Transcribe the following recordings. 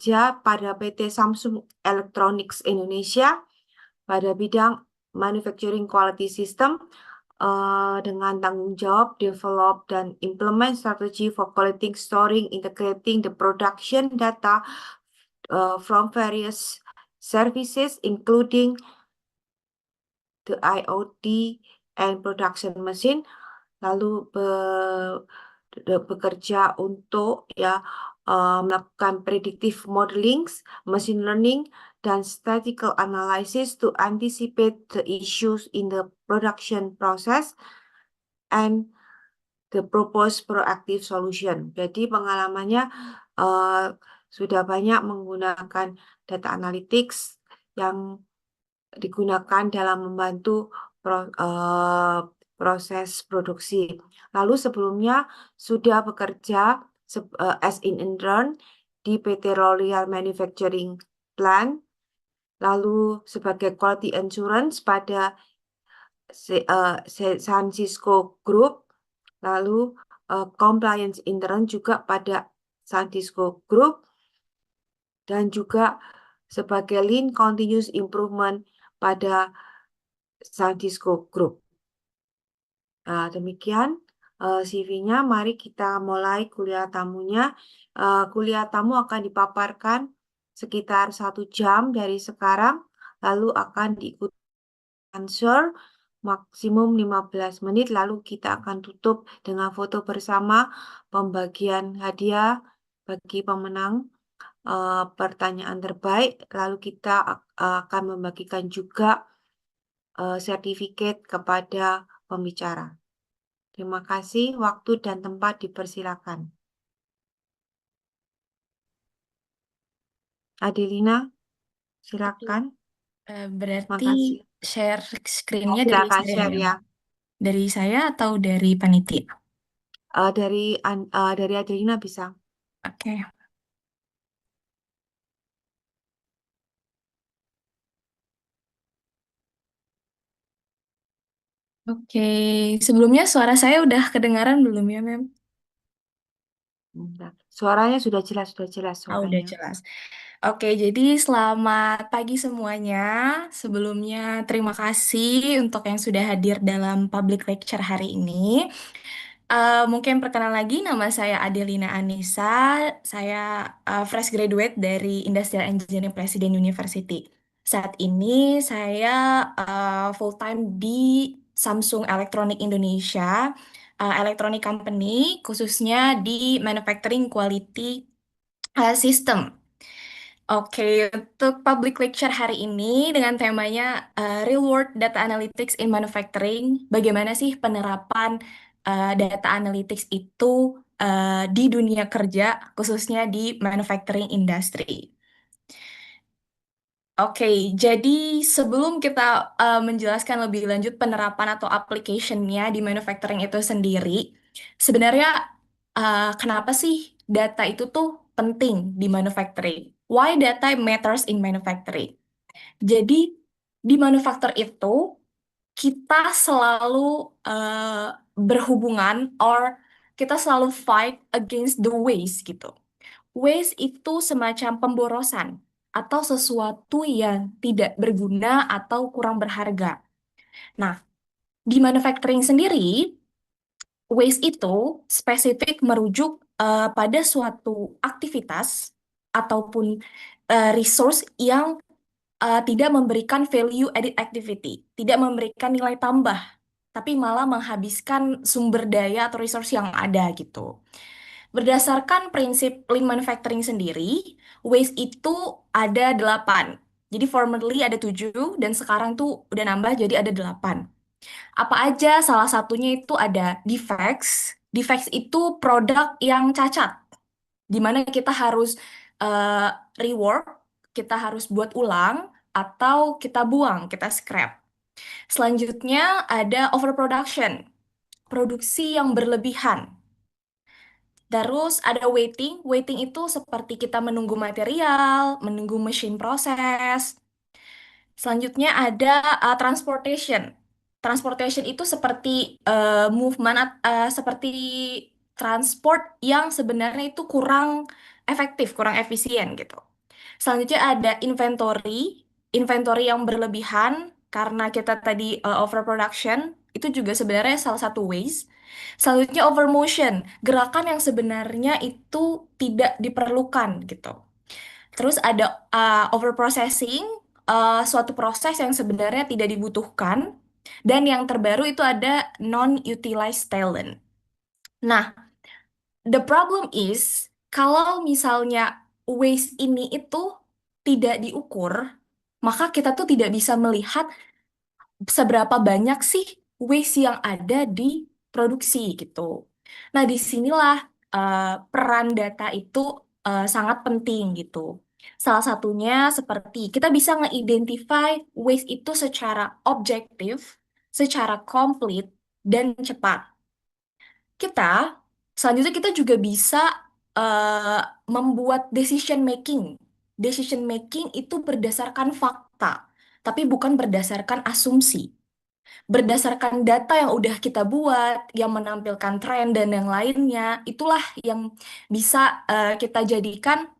bekerja pada PT Samsung Electronics Indonesia pada bidang Manufacturing Quality System dengan tanggung jawab develop dan implement strategy for collecting, storing, integrating the production data from various services including the IoT and production machine, lalu bekerja untuk melakukan predictive modeling, machine learning, dan statistical analysis to anticipate the issues in the production process and the proposed proactive solution. Jadi pengalamannya sudah banyak menggunakan data analytics yang digunakan dalam membantu proses produksi. Lalu sebelumnya sudah bekerja as in intern di PT L'Oreal Manufacturing Plant, lalu sebagai quality assurance pada San Cisco Group, lalu compliance intern juga pada San Cisco Group, dan juga sebagai Lean Continuous Improvement pada San Cisco Group. Demikian CV-nya. Mari kita mulai kuliah tamunya. Kuliah tamu akan dipaparkan sekitar 1 jam dari sekarang, lalu akan diikuti answer maksimum 15 menit, lalu kita akan tutup dengan foto bersama, pembagian hadiah bagi pemenang pertanyaan terbaik, lalu kita akan membagikan juga sertifikat kepada pembicara. Terima kasih, waktu dan tempat dipersilakan. Adelina, silakan. Berarti Makasih. share screen-nya dari Silakan saya share ya. ya. Dari saya atau dari panitia? Dari Adelina bisa. Oke. Oke, sebelumnya suara saya udah kedengaran belum ya, Mem? Suaranya sudah jelas Ah, udah suaranya. jelas. Oke, jadi selamat pagi semuanya. Sebelumnya terima kasih untuk yang sudah hadir dalam public lecture hari ini. Mungkin perkenalan lagi, nama saya Adelina Anissa. Saya fresh graduate dari Industrial Engineering Presiden University. Saat ini saya full time di Samsung Electronic Indonesia, electronic company, khususnya di Manufacturing Quality System. Oke, untuk public lecture hari ini dengan temanya Real World Data Analytics in Manufacturing, bagaimana sih penerapan data analytics itu di dunia kerja, khususnya di manufacturing industry. Oke, jadi sebelum kita menjelaskan lebih lanjut penerapan atau application-nya di manufacturing itu sendiri, sebenarnya kenapa sih data itu tuh penting di manufacturing? Why data matters in manufacturing? Jadi di manufaktur itu kita selalu berhubungan or kita selalu fight against the waste gitu. Waste itu semacam pemborosan atau sesuatu yang tidak berguna atau kurang berharga. Nah, di manufacturing sendiri, waste itu spesifik merujuk pada suatu aktivitas ataupun resource yang tidak memberikan value added activity, tidak memberikan nilai tambah, tapi malah menghabiskan sumber daya atau resource yang ada gitu. Berdasarkan prinsip lean manufacturing sendiri, waste itu ada 8. Jadi formerly ada 7 dan sekarang tuh udah nambah jadi ada 8. Apa aja? Salah satunya itu ada defects. Defects itu produk yang cacat, di mana kita harus eh, rework, kita harus buat ulang, atau kita buang, kita scrap. Selanjutnya ada overproduction, produksi yang berlebihan. Terus ada waiting. Waiting itu seperti kita menunggu material, menunggu mesin proses. Selanjutnya ada transportation. Transportation itu seperti movement, seperti transport yang sebenarnya itu kurang efektif, kurang efisien gitu. Selanjutnya ada inventory. Inventory yang berlebihan karena kita tadi overproduction, itu juga sebenarnya salah satu waste. Selanjutnya overmotion, gerakan yang sebenarnya itu tidak diperlukan gitu. Terus ada overprocessing, suatu proses yang sebenarnya tidak dibutuhkan. Dan yang terbaru itu ada non-utilized talent. Nah, the problem is, kalau misalnya waste ini itu tidak diukur, maka kita tuh tidak bisa melihat seberapa banyak sih waste yang ada di produksi gitu. Nah, disinilah peran data itu sangat penting gitu. Salah satunya seperti kita bisa nge-identify waste itu secara objektif, secara komplit, dan cepat. Kita selanjutnya kita juga bisa eh, membuat decision making. Decision making itu berdasarkan fakta, tapi bukan berdasarkan asumsi. Berdasarkan data yang udah kita buat, yang menampilkan tren dan yang lainnya, itulah yang bisa kita jadikan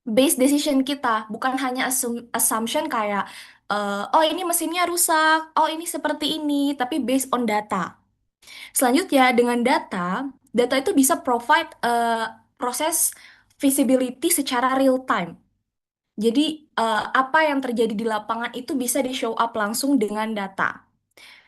base decision kita, bukan hanya assumption kayak oh ini mesinnya rusak, oh ini seperti ini, tapi based on data. Selanjutnya, dengan data, data itu bisa provide proses visibility secara real time. Jadi, apa yang terjadi di lapangan itu bisa di-show up langsung dengan data.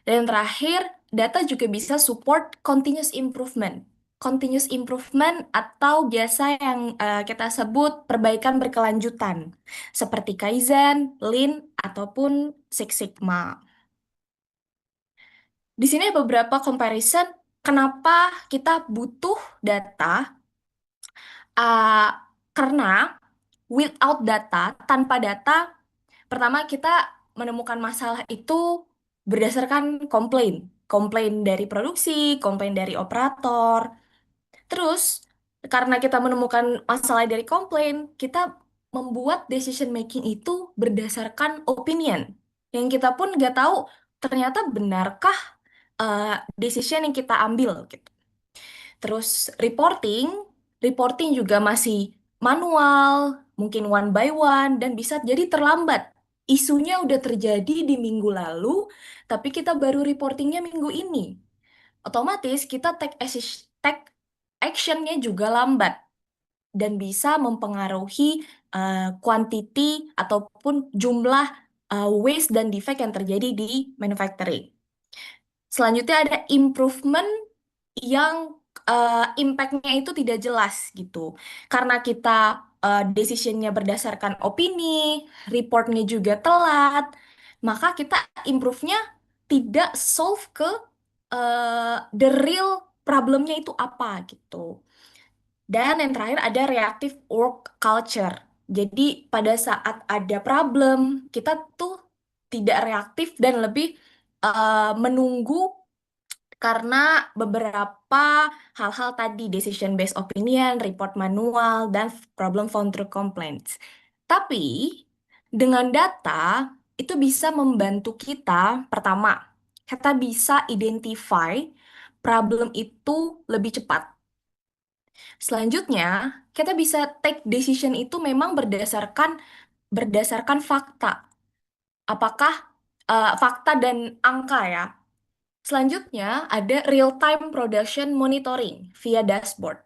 Dan yang terakhir, data juga bisa support continuous improvement. Continuous improvement atau biasa yang kita sebut perbaikan berkelanjutan, seperti Kaizen, Lean, ataupun Six Sigma. Di sini ada beberapa comparison kenapa kita butuh data. Uh, karena without data, tanpa data, pertama kita menemukan masalah itu berdasarkan komplain. Komplain dari produksi, komplain dari operator. Terus, karena kita menemukan masalah dari komplain, kita membuat decision making itu berdasarkan opinion. Yang kita pun nggak tahu ternyata benarkah decision yang kita ambil gitu. Terus reporting juga masih manual, mungkin one by one, dan bisa jadi terlambat. Isunya udah terjadi di minggu lalu, tapi kita baru reportingnya minggu ini. Otomatis kita take actionnya juga lambat dan bisa mempengaruhi quantity ataupun jumlah waste dan defect yang terjadi di manufacturing. Selanjutnya ada improvement yang impact-nya itu tidak jelas gitu. Karena kita decision-nya berdasarkan opini, report-nya juga telat, maka kita improve-nya tidak solve ke the real problemnya itu apa gitu. Dan yang terakhir ada reactive work culture. Jadi pada saat ada problem, kita tuh tidak reaktif dan lebih menunggu karena beberapa hal-hal tadi, decision based opinion, report manual, dan problem found through complaints. Tapi dengan data itu bisa membantu kita, pertama, kita bisa identify problem itu lebih cepat. Selanjutnya, kita bisa take decision itu memang berdasarkan fakta. Apakah fakta dan angka ya? Selanjutnya ada real-time production monitoring via dashboard.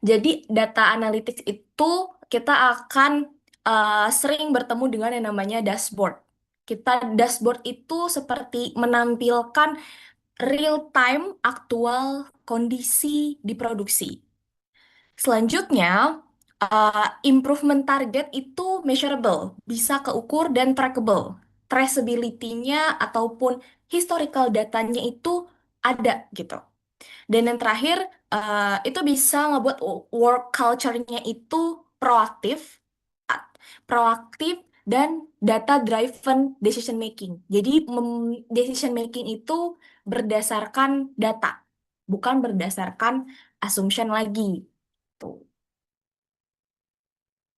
Jadi data analytics itu kita akan sering bertemu dengan yang namanya dashboard. Dashboard itu seperti menampilkan real-time aktual kondisi di produksi. Selanjutnya, improvement target itu measurable, bisa keukur dan trackable. Traceability-nya ataupun historical datanya itu ada gitu. Dan yang terakhir, itu bisa ngebuat work culture-nya itu proaktif, a- proaktif dan data-driven decision making. Jadi decision making itu berdasarkan data, bukan berdasarkan assumption lagi. Tuh.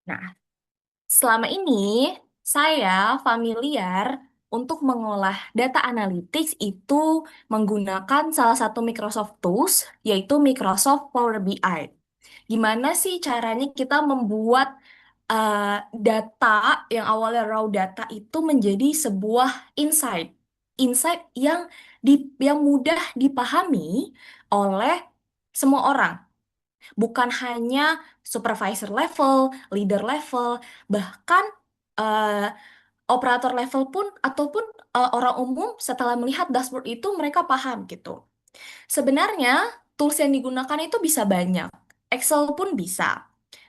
Nah, selama ini saya familiar untuk mengolah data analytics itu menggunakan salah satu Microsoft Tools, yaitu Microsoft Power BI. Gimana sih caranya kita membuat eh, data yang awalnya raw data itu menjadi sebuah insight. Insight yang mudah dipahami oleh semua orang, bukan hanya supervisor level, leader level, bahkan eh, operator level pun ataupun orang umum setelah melihat dashboard itu mereka paham gitu. Sebenarnya tools yang digunakan itu bisa banyak. Excel pun bisa,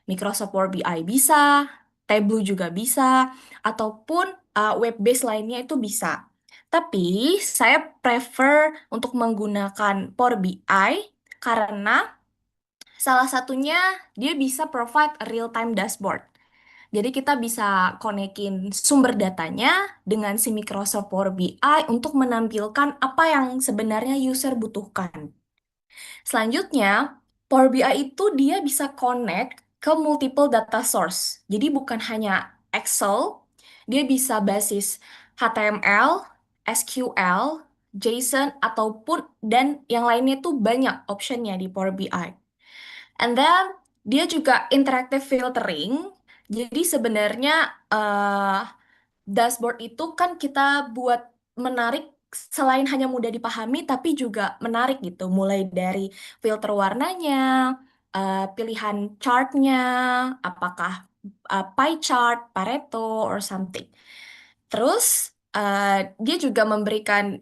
Microsoft Power BI bisa, Tableau juga bisa, ataupun web based lainnya itu bisa. Tapi saya prefer untuk menggunakan Power BI karena salah satunya dia bisa provide a real-time dashboard. Jadi kita bisa konekin sumber datanya dengan si Microsoft Power BI untuk menampilkan apa yang sebenarnya user butuhkan. Selanjutnya, Power BI itu dia bisa connect ke multiple data source. Jadi bukan hanya Excel, dia bisa basis HTML, SQL, JSON, ataupun dan yang lainnya tuh banyak optionnya di Power BI. And then dia juga interactive filtering. Jadi sebenarnya eh, dashboard itu kan kita buat menarik selain hanya mudah dipahami tapi juga menarik gitu. Mulai dari filter warnanya, pilihan chartnya, apakah pie chart, Pareto, or something. Terus dia juga memberikan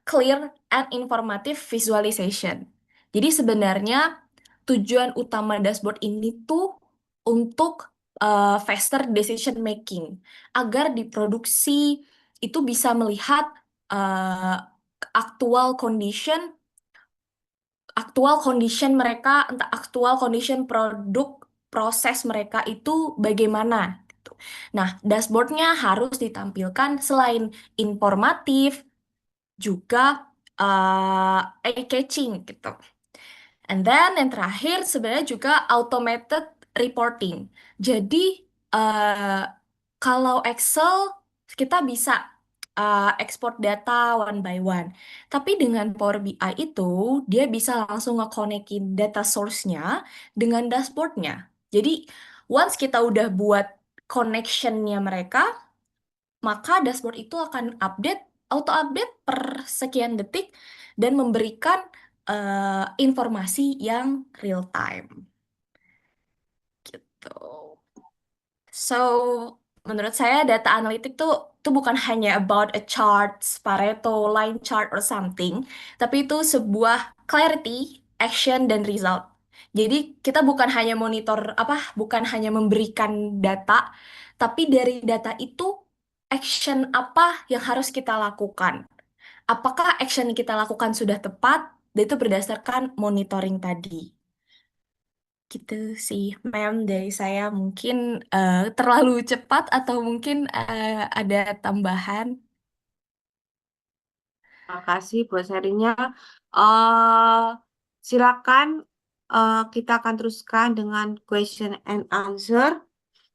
clear and informative visualization. Jadi sebenarnya tujuan utama dashboard ini tuh untuk faster decision making agar di produksi itu bisa melihat uh, aktual condition mereka, entah aktual condition produk proses mereka itu bagaimana gitu. Nah, dashboardnya harus ditampilkan selain informatif juga eye-catching gitu. And then yang terakhir sebenarnya juga automated reporting. Jadi eh, kalau Excel kita bisa export data one by one. Tapi dengan Power BI itu dia bisa langsung ngekonekin data source-nya dengan dashboard-nya. Jadi once kita udah buat connection-nya mereka, maka dashboard itu akan auto update per sekian detik dan memberikan informasi yang real time. Tuh. So, menurut saya data analitik tuh bukan hanya about a chart, Pareto, line chart or something, tapi itu sebuah clarity, action dan result. Jadi kita bukan hanya monitor bukan hanya memberikan data, tapi dari data itu action apa yang harus kita lakukan. Apakah action yang kita lakukan sudah tepat? Dan itu berdasarkan monitoring tadi. Gitu sih, mem dari saya mungkin terlalu cepat atau mungkin ada tambahan. Makasih buat sharingnya. eh Silakan, kita akan teruskan dengan question and answer.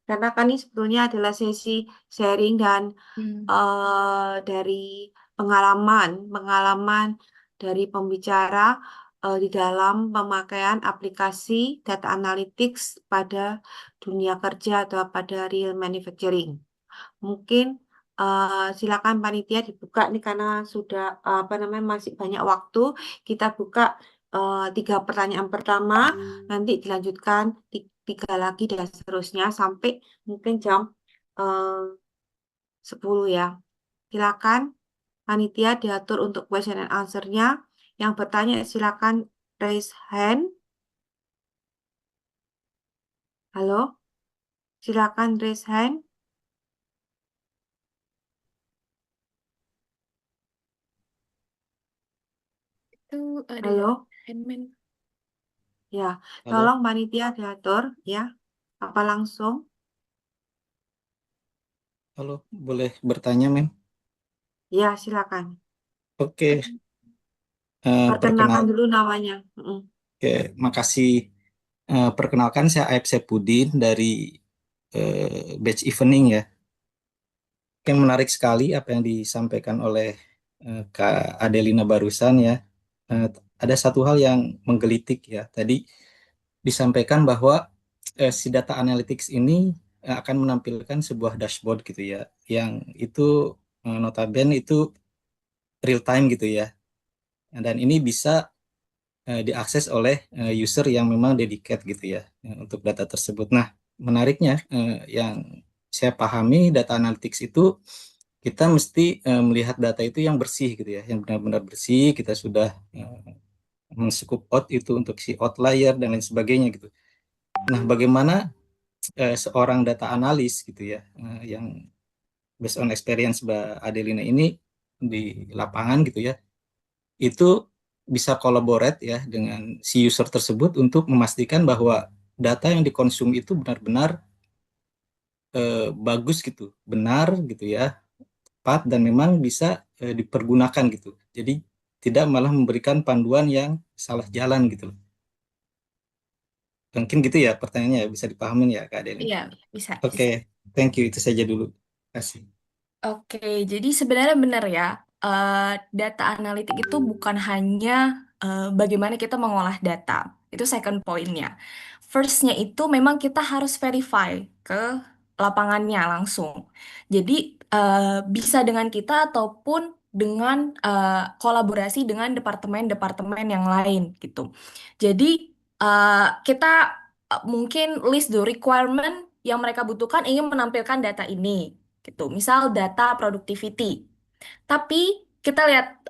Karena kan ini sebetulnya adalah sesi sharing dan Hmm. dari pengalaman dari pembicara di dalam pemakaian aplikasi data analytics pada dunia kerja atau pada real manufacturing. Mungkin silakan panitia dibuka nih karena sudah apa namanya masih banyak waktu. Kita buka 3 pertanyaan pertama, nanti dilanjutkan tiga lagi dan seterusnya sampai mungkin jam eh, 10 ya. Silakan panitia diatur untuk question and answer-nya. Yang bertanya silakan raise hand. Halo, silakan raise hand. Itu ada Halo, handman. ya, Halo, tolong panitia diatur ya. Apa langsung? halo, boleh bertanya, Mem? Ya, silakan. Oke, Perkenalkan perkenal, dulu namanya. oke, makasih. Perkenalkan, saya Aib Sepudin dari Batch Evening ya. Yang menarik sekali apa yang disampaikan oleh Kak Adelina barusan ya. Eh, ada satu hal yang menggelitik ya. Tadi disampaikan bahwa si data analytics ini akan menampilkan sebuah dashboard gitu ya, yang itu notabene itu real time gitu ya. Dan ini bisa diakses oleh user yang memang dedicated gitu ya untuk data tersebut. Nah, menariknya yang saya pahami data analytics itu kita mesti melihat data itu yang bersih gitu ya, yang benar-benar bersih. Kita sudah men-scoop out itu untuk si outlier dan lain sebagainya gitu. Nah, bagaimana seorang data analis gitu ya, yang based on experience Mbak Adelina ini di lapangan gitu ya, itu bisa collaborate ya dengan si user tersebut untuk memastikan bahwa data yang dikonsum itu benar-benar bagus gitu, benar gitu ya, tepat dan memang bisa dipergunakan gitu. Jadi tidak malah memberikan panduan yang salah jalan gitu loh. Mungkin gitu ya pertanyaannya ya, bisa dipahamin ya Kak Delin. Iya, bisa. Oke, thank you itu saja dulu. Terima kasih. Oke, jadi sebenarnya benar ya, eh, data analitik itu bukan hanya bagaimana kita mengolah data. Itu second point-nya. First-nya itu memang kita harus verify ke lapangannya langsung. Jadi bisa dengan kita ataupun dengan kolaborasi dengan departemen-departemen yang lain gitu. Jadi kita mungkin list the requirement yang mereka butuhkan ingin menampilkan data ini gitu. Misal data productivity. Tapi kita lihat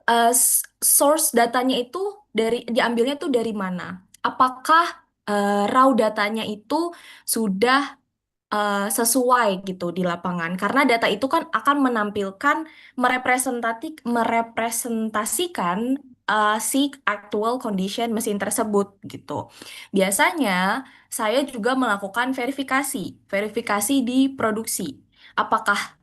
source datanya itu diambilnya tuh dari mana? Apakah raw datanya itu sudah sesuai gitu di lapangan? Karena data itu kan akan menampilkan merepresentasikan si actual condition mesin tersebut gitu. Biasanya saya juga melakukan verifikasi di produksi. Apakah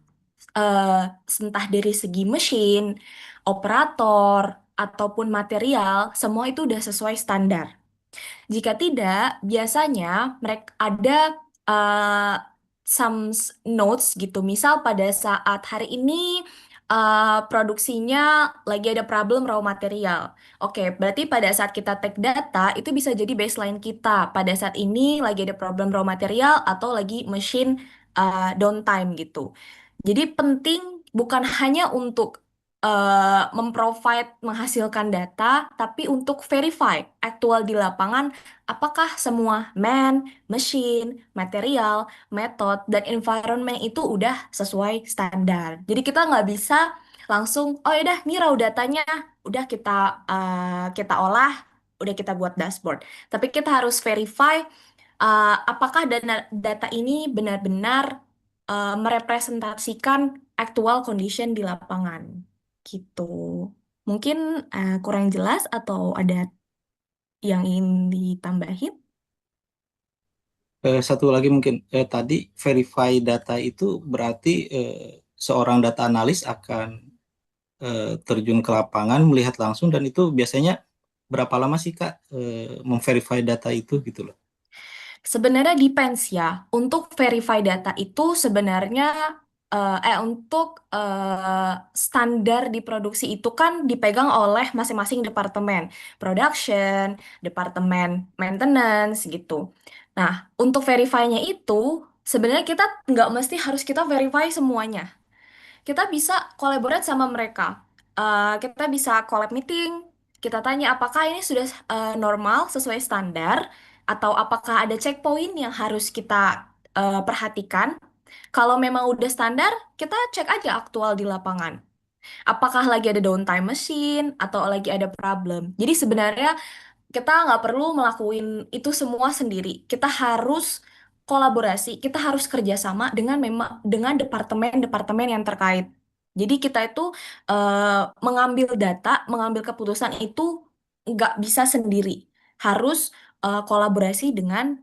eh, entah dari segi mesin, operator, ataupun material, semua itu udah sesuai standar. Jika tidak, biasanya mereka ada uh, some notes gitu. Misal pada saat hari ini produksinya lagi ada problem raw material. Oke, berarti pada saat kita take data itu bisa jadi baseline kita. Pada saat ini lagi ada problem raw material atau lagi machine downtime gitu. Jadi penting bukan hanya untuk memprovide menghasilkan data, tapi untuk verify aktual di lapangan apakah semua man, machine, material, metode, dan environment itu udah sesuai standar. Jadi kita nggak bisa langsung, oh ya udah, ini raw datanya, udah kita olah, udah kita buat dashboard. Tapi kita harus verify apakah data ini benar-benar merepresentasikan actual condition di lapangan. Gitu. Mungkin kurang jelas atau ada yang ingin ditambahin? Satu lagi mungkin tadi verify data itu berarti seorang data analis akan terjun ke lapangan melihat langsung dan itu biasanya berapa lama sih Kak memverify data itu gitu loh. Sebenarnya depends ya. Untuk verify data itu sebenarnya untuk standar di produksi itu kan dipegang oleh masing-masing departemen, production, departemen maintenance gitu. Nah, untuk verify-nya itu sebenarnya kita nggak mesti harus kita verify semuanya. Kita bisa collaborate sama mereka. Kita bisa collab meeting, kita tanya apakah ini sudah normal sesuai standar, atau apakah ada checkpoint yang harus kita perhatikan. Kalau memang udah standar, kita cek aja aktual di lapangan. Apakah lagi ada downtime mesin atau lagi ada problem. Jadi sebenarnya kita nggak perlu ngelakuin itu semua sendiri. Kita harus kolaborasi, kita harus kerjasama dengan dengan departemen-departemen yang terkait. Jadi kita itu mengambil data, mengambil keputusan itu nggak bisa sendiri, harus kolaborasi dengan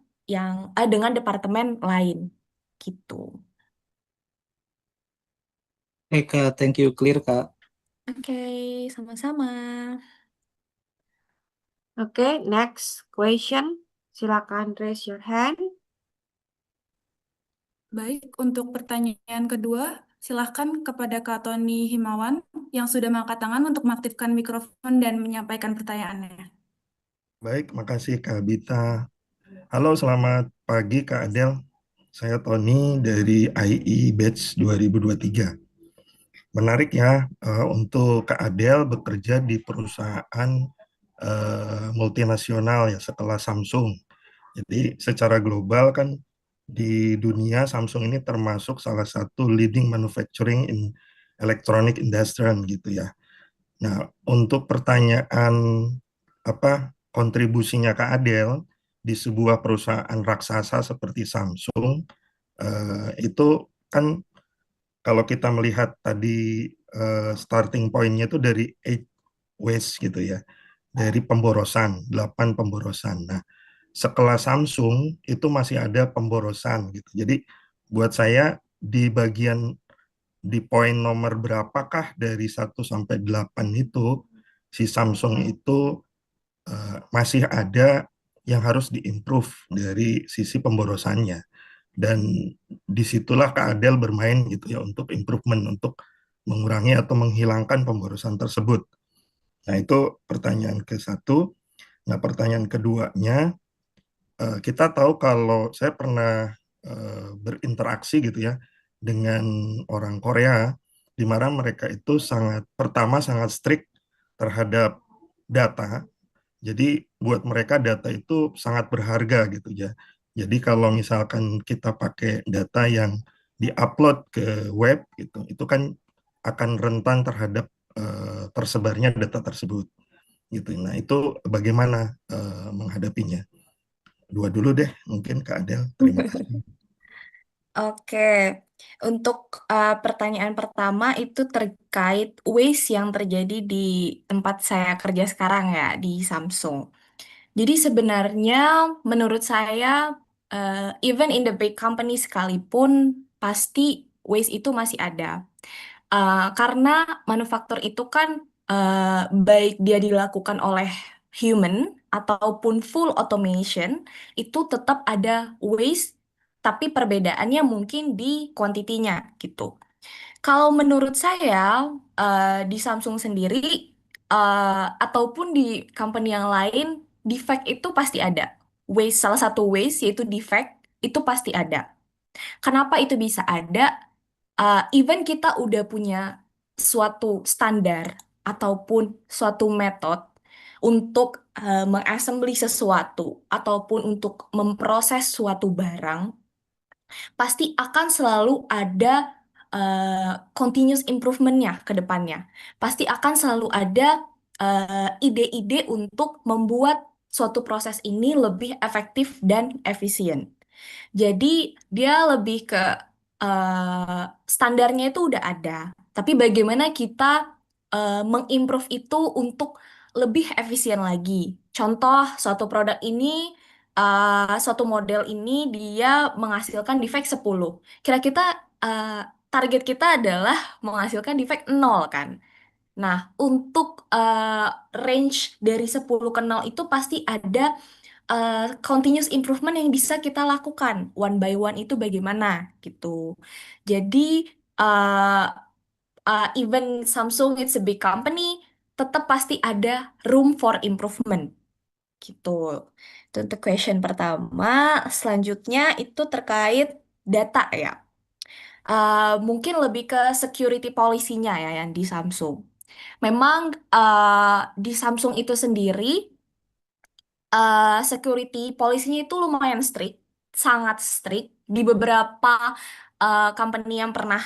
departemen lain, gitu. Kak, thank you clear Kak. Oke, sama-sama. Oke, next question. Silakan raise your hand. Baik, untuk pertanyaan kedua, silahkan kepada Kak Tony Himawan yang sudah mengangkat tangan untuk mengaktifkan mikrofon dan menyampaikan pertanyaannya. Baik, makasih Kak Bita. Halo, selamat pagi Kak Adel. Saya Tony dari IE Batch 2023. Menarik ya, untuk Kak Adel bekerja di perusahaan multinasional ya setelah Samsung. Jadi secara global kan di dunia Samsung ini termasuk salah satu leading manufacturing in electronic industry gitu ya. Nah, untuk pertanyaan apa kontribusinya Kak Adel di sebuah perusahaan raksasa seperti Samsung, itu kan kalau kita melihat tadi starting point-nya itu dari 8 waste gitu ya, dari pemborosan, 8 pemborosan. Nah, sekelas Samsung itu masih ada pemborosan gitu. Jadi buat saya di bagian di poin nomor berapakah dari 1 sampai 8 itu si Samsung itu masih ada yang harus diimprove dari sisi pemborosannya. Dan disitulah Kak Adel bermain gitu ya untuk improvement, untuk mengurangi atau menghilangkan pemborosan tersebut. Nah, itu pertanyaan ke-1. Nah, pertanyaan keduanya, kita tahu kalau saya pernah berinteraksi gitu ya dengan orang Korea, di mana mereka itu pertama sangat strict terhadap data. Jadi buat mereka data itu sangat berharga gitu ya. Jadi kalau misalkan kita pakai data yang diupload ke web gitu, itu kan akan rentan terhadap tersebarnya data tersebut gitu. Nah, itu bagaimana menghadapinya? Dua dulu deh, mungkin Kak Adel. Terima kasih. Oke, untuk pertanyaan pertama itu terkait waste yang terjadi di tempat saya kerja sekarang ya, di Samsung. Jadi sebenarnya menurut saya, even in the big company sekalipun, pasti waste itu masih ada. Karena manufaktur itu kan baik dia dilakukan oleh human ataupun full automation, itu tetap ada waste, tapi perbedaannya mungkin di kuantitinya gitu. Kalau menurut saya, di Samsung sendiri, ataupun di company yang lain, defect itu pasti ada. Waste, salah satu waste yaitu defect, itu pasti ada. Kenapa itu bisa ada? Even kita udah punya suatu standar ataupun suatu metode untuk mengassembly sesuatu ataupun untuk memproses suatu barang, pasti akan selalu ada continuous improvement-nya ke depannya. Pasti akan selalu ada ide-ide untuk membuat suatu proses ini lebih efektif dan efisien. Jadi dia lebih ke standarnya itu udah ada, tapi bagaimana kita mengimprove itu untuk lebih efisien lagi. Contoh, suatu produk ini, suatu model ini dia menghasilkan defect 10. Kira-kira target kita adalah menghasilkan defect 0 kan? Nah, untuk range dari 10 ke 0 itu pasti ada continuous improvement yang bisa kita lakukan one by one itu bagaimana gitu. Jadi uh, even Samsung it's a big company, tetap pasti ada room for improvement gitu. Itu untuk question pertama. Selanjutnya itu terkait data ya. Mungkin lebih ke security policy-nya ya yang di Samsung. Memang di Samsung itu sendiri security polisinya itu lumayan strict, sangat strict. Di beberapa company yang pernah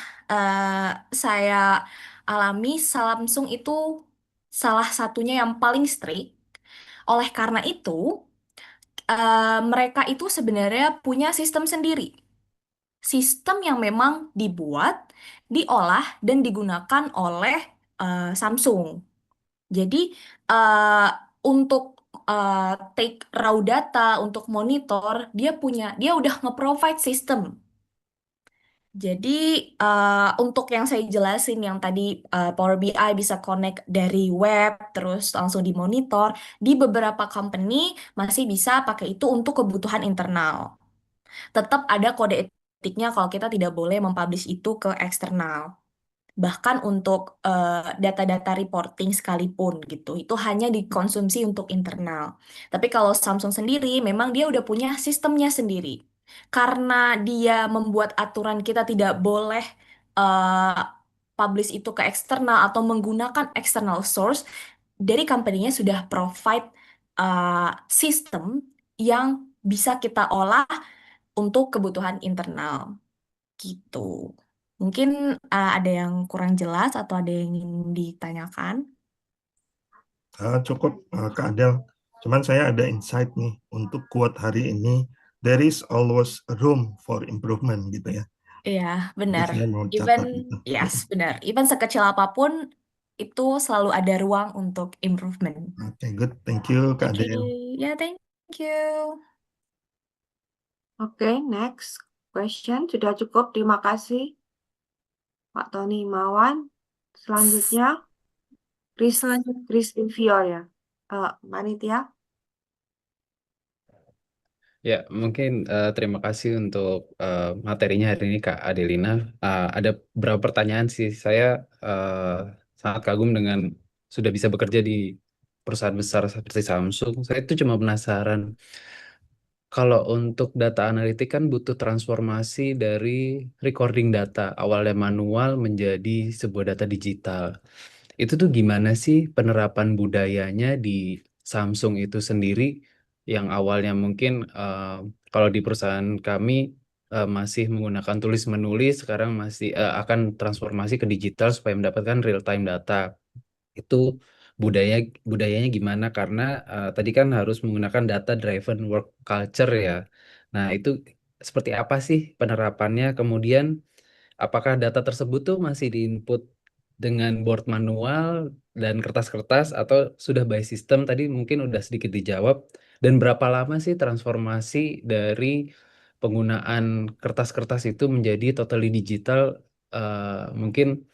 saya alami, Samsung itu salah satunya yang paling strict. Oleh karena itu, mereka itu sebenarnya punya sistem sendiri. Sistem yang memang dibuat, diolah, dan digunakan oleh Samsung. Jadi eh, untuk take raw data, untuk monitor, dia udah nge-provide sistem. Jadi untuk yang saya jelasin yang tadi Power BI bisa connect dari web terus langsung dimonitor, di beberapa company masih bisa pakai itu untuk kebutuhan internal. Tetap ada kode etiknya kalau kita tidak boleh mempublish itu ke eksternal. Bahkan untuk data-data reporting sekalipun gitu, itu hanya dikonsumsi untuk internal. Tapi kalau Samsung sendiri, memang dia udah punya sistemnya sendiri. Karena dia membuat aturan kita tidak boleh eh, publish itu ke eksternal atau menggunakan external source, dari company-nya sudah provide sistem yang bisa kita olah untuk kebutuhan internal gitu. Mungkin ada yang kurang jelas atau ada yang ingin ditanyakan? Cukup, Kak Adel. Cuman saya ada insight nih untuk quote hari ini. There is always room for improvement gitu ya. Iya, Jadi benar. saya mau Even, catat itu. yes, benar. Even sekecil apapun, itu selalu ada ruang untuk improvement. Oke, good. Thank you, Kak Oke, Adel. ya, thank you. Oke, next question. Sudah cukup. Terima kasih, Pak Tony Himawan. Selanjutnya, Selanjutnya, Chris Invio ya. Panitia. Ya, mungkin terima kasih untuk materinya hari ini Kak Adelina. Ada beberapa pertanyaan sih. Saya eh, sangat kagum dengan sudah bisa bekerja di perusahaan besar seperti Samsung. Saya itu cuma penasaran, kalau untuk data analitik kan butuh transformasi dari recording data awalnya manual menjadi sebuah data digital. Itu tuh gimana sih penerapan budayanya di Samsung itu sendiri yang awalnya mungkin kalau di perusahaan kami masih menggunakan tulis menulis, sekarang masih akan transformasi ke digital supaya mendapatkan real time data. Itu budaya budayanya gimana? Karena tadi kan harus menggunakan data driven work culture ya. Nah, itu seperti apa sih penerapannya? Kemudian apakah data tersebut tuh masih diinput dengan board manual dan kertas-kertas atau sudah by system? Tadi mungkin udah sedikit dijawab. Dan berapa lama sih transformasi dari penggunaan kertas-kertas itu menjadi totally digital? Mungkin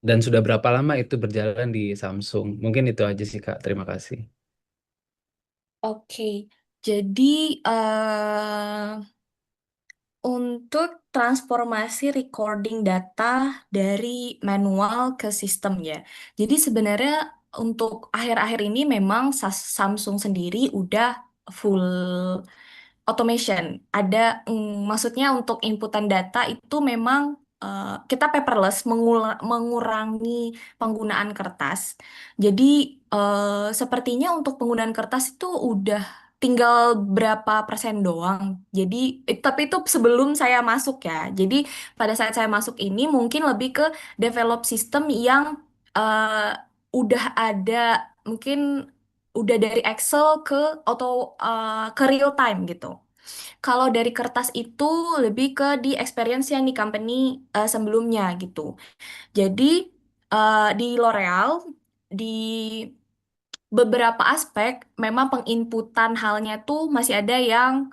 dan sudah berapa lama itu berjalan di Samsung? Mungkin itu aja sih Kak. Terima kasih. Oke, jadi untuk transformasi recording data dari manual ke sistem ya. Jadi sebenarnya untuk akhir-akhir ini memang Samsung sendiri udah full automation. Ada, maksudnya untuk inputan data itu memang kita paperless, mengurangi penggunaan kertas. Jadi sepertinya untuk penggunaan kertas itu udah tinggal berapa persen doang. Jadi, tapi itu sebelum saya masuk ya. Jadi pada saat saya masuk ini mungkin lebih ke develop sistem yang eh, udah ada, mungkin udah dari Excel ke atau ke real time gitu. Kalau dari kertas itu lebih ke di experience yang di company sebelumnya gitu. Jadi di L'Oreal, di beberapa aspek memang penginputan halnya tuh masih ada yang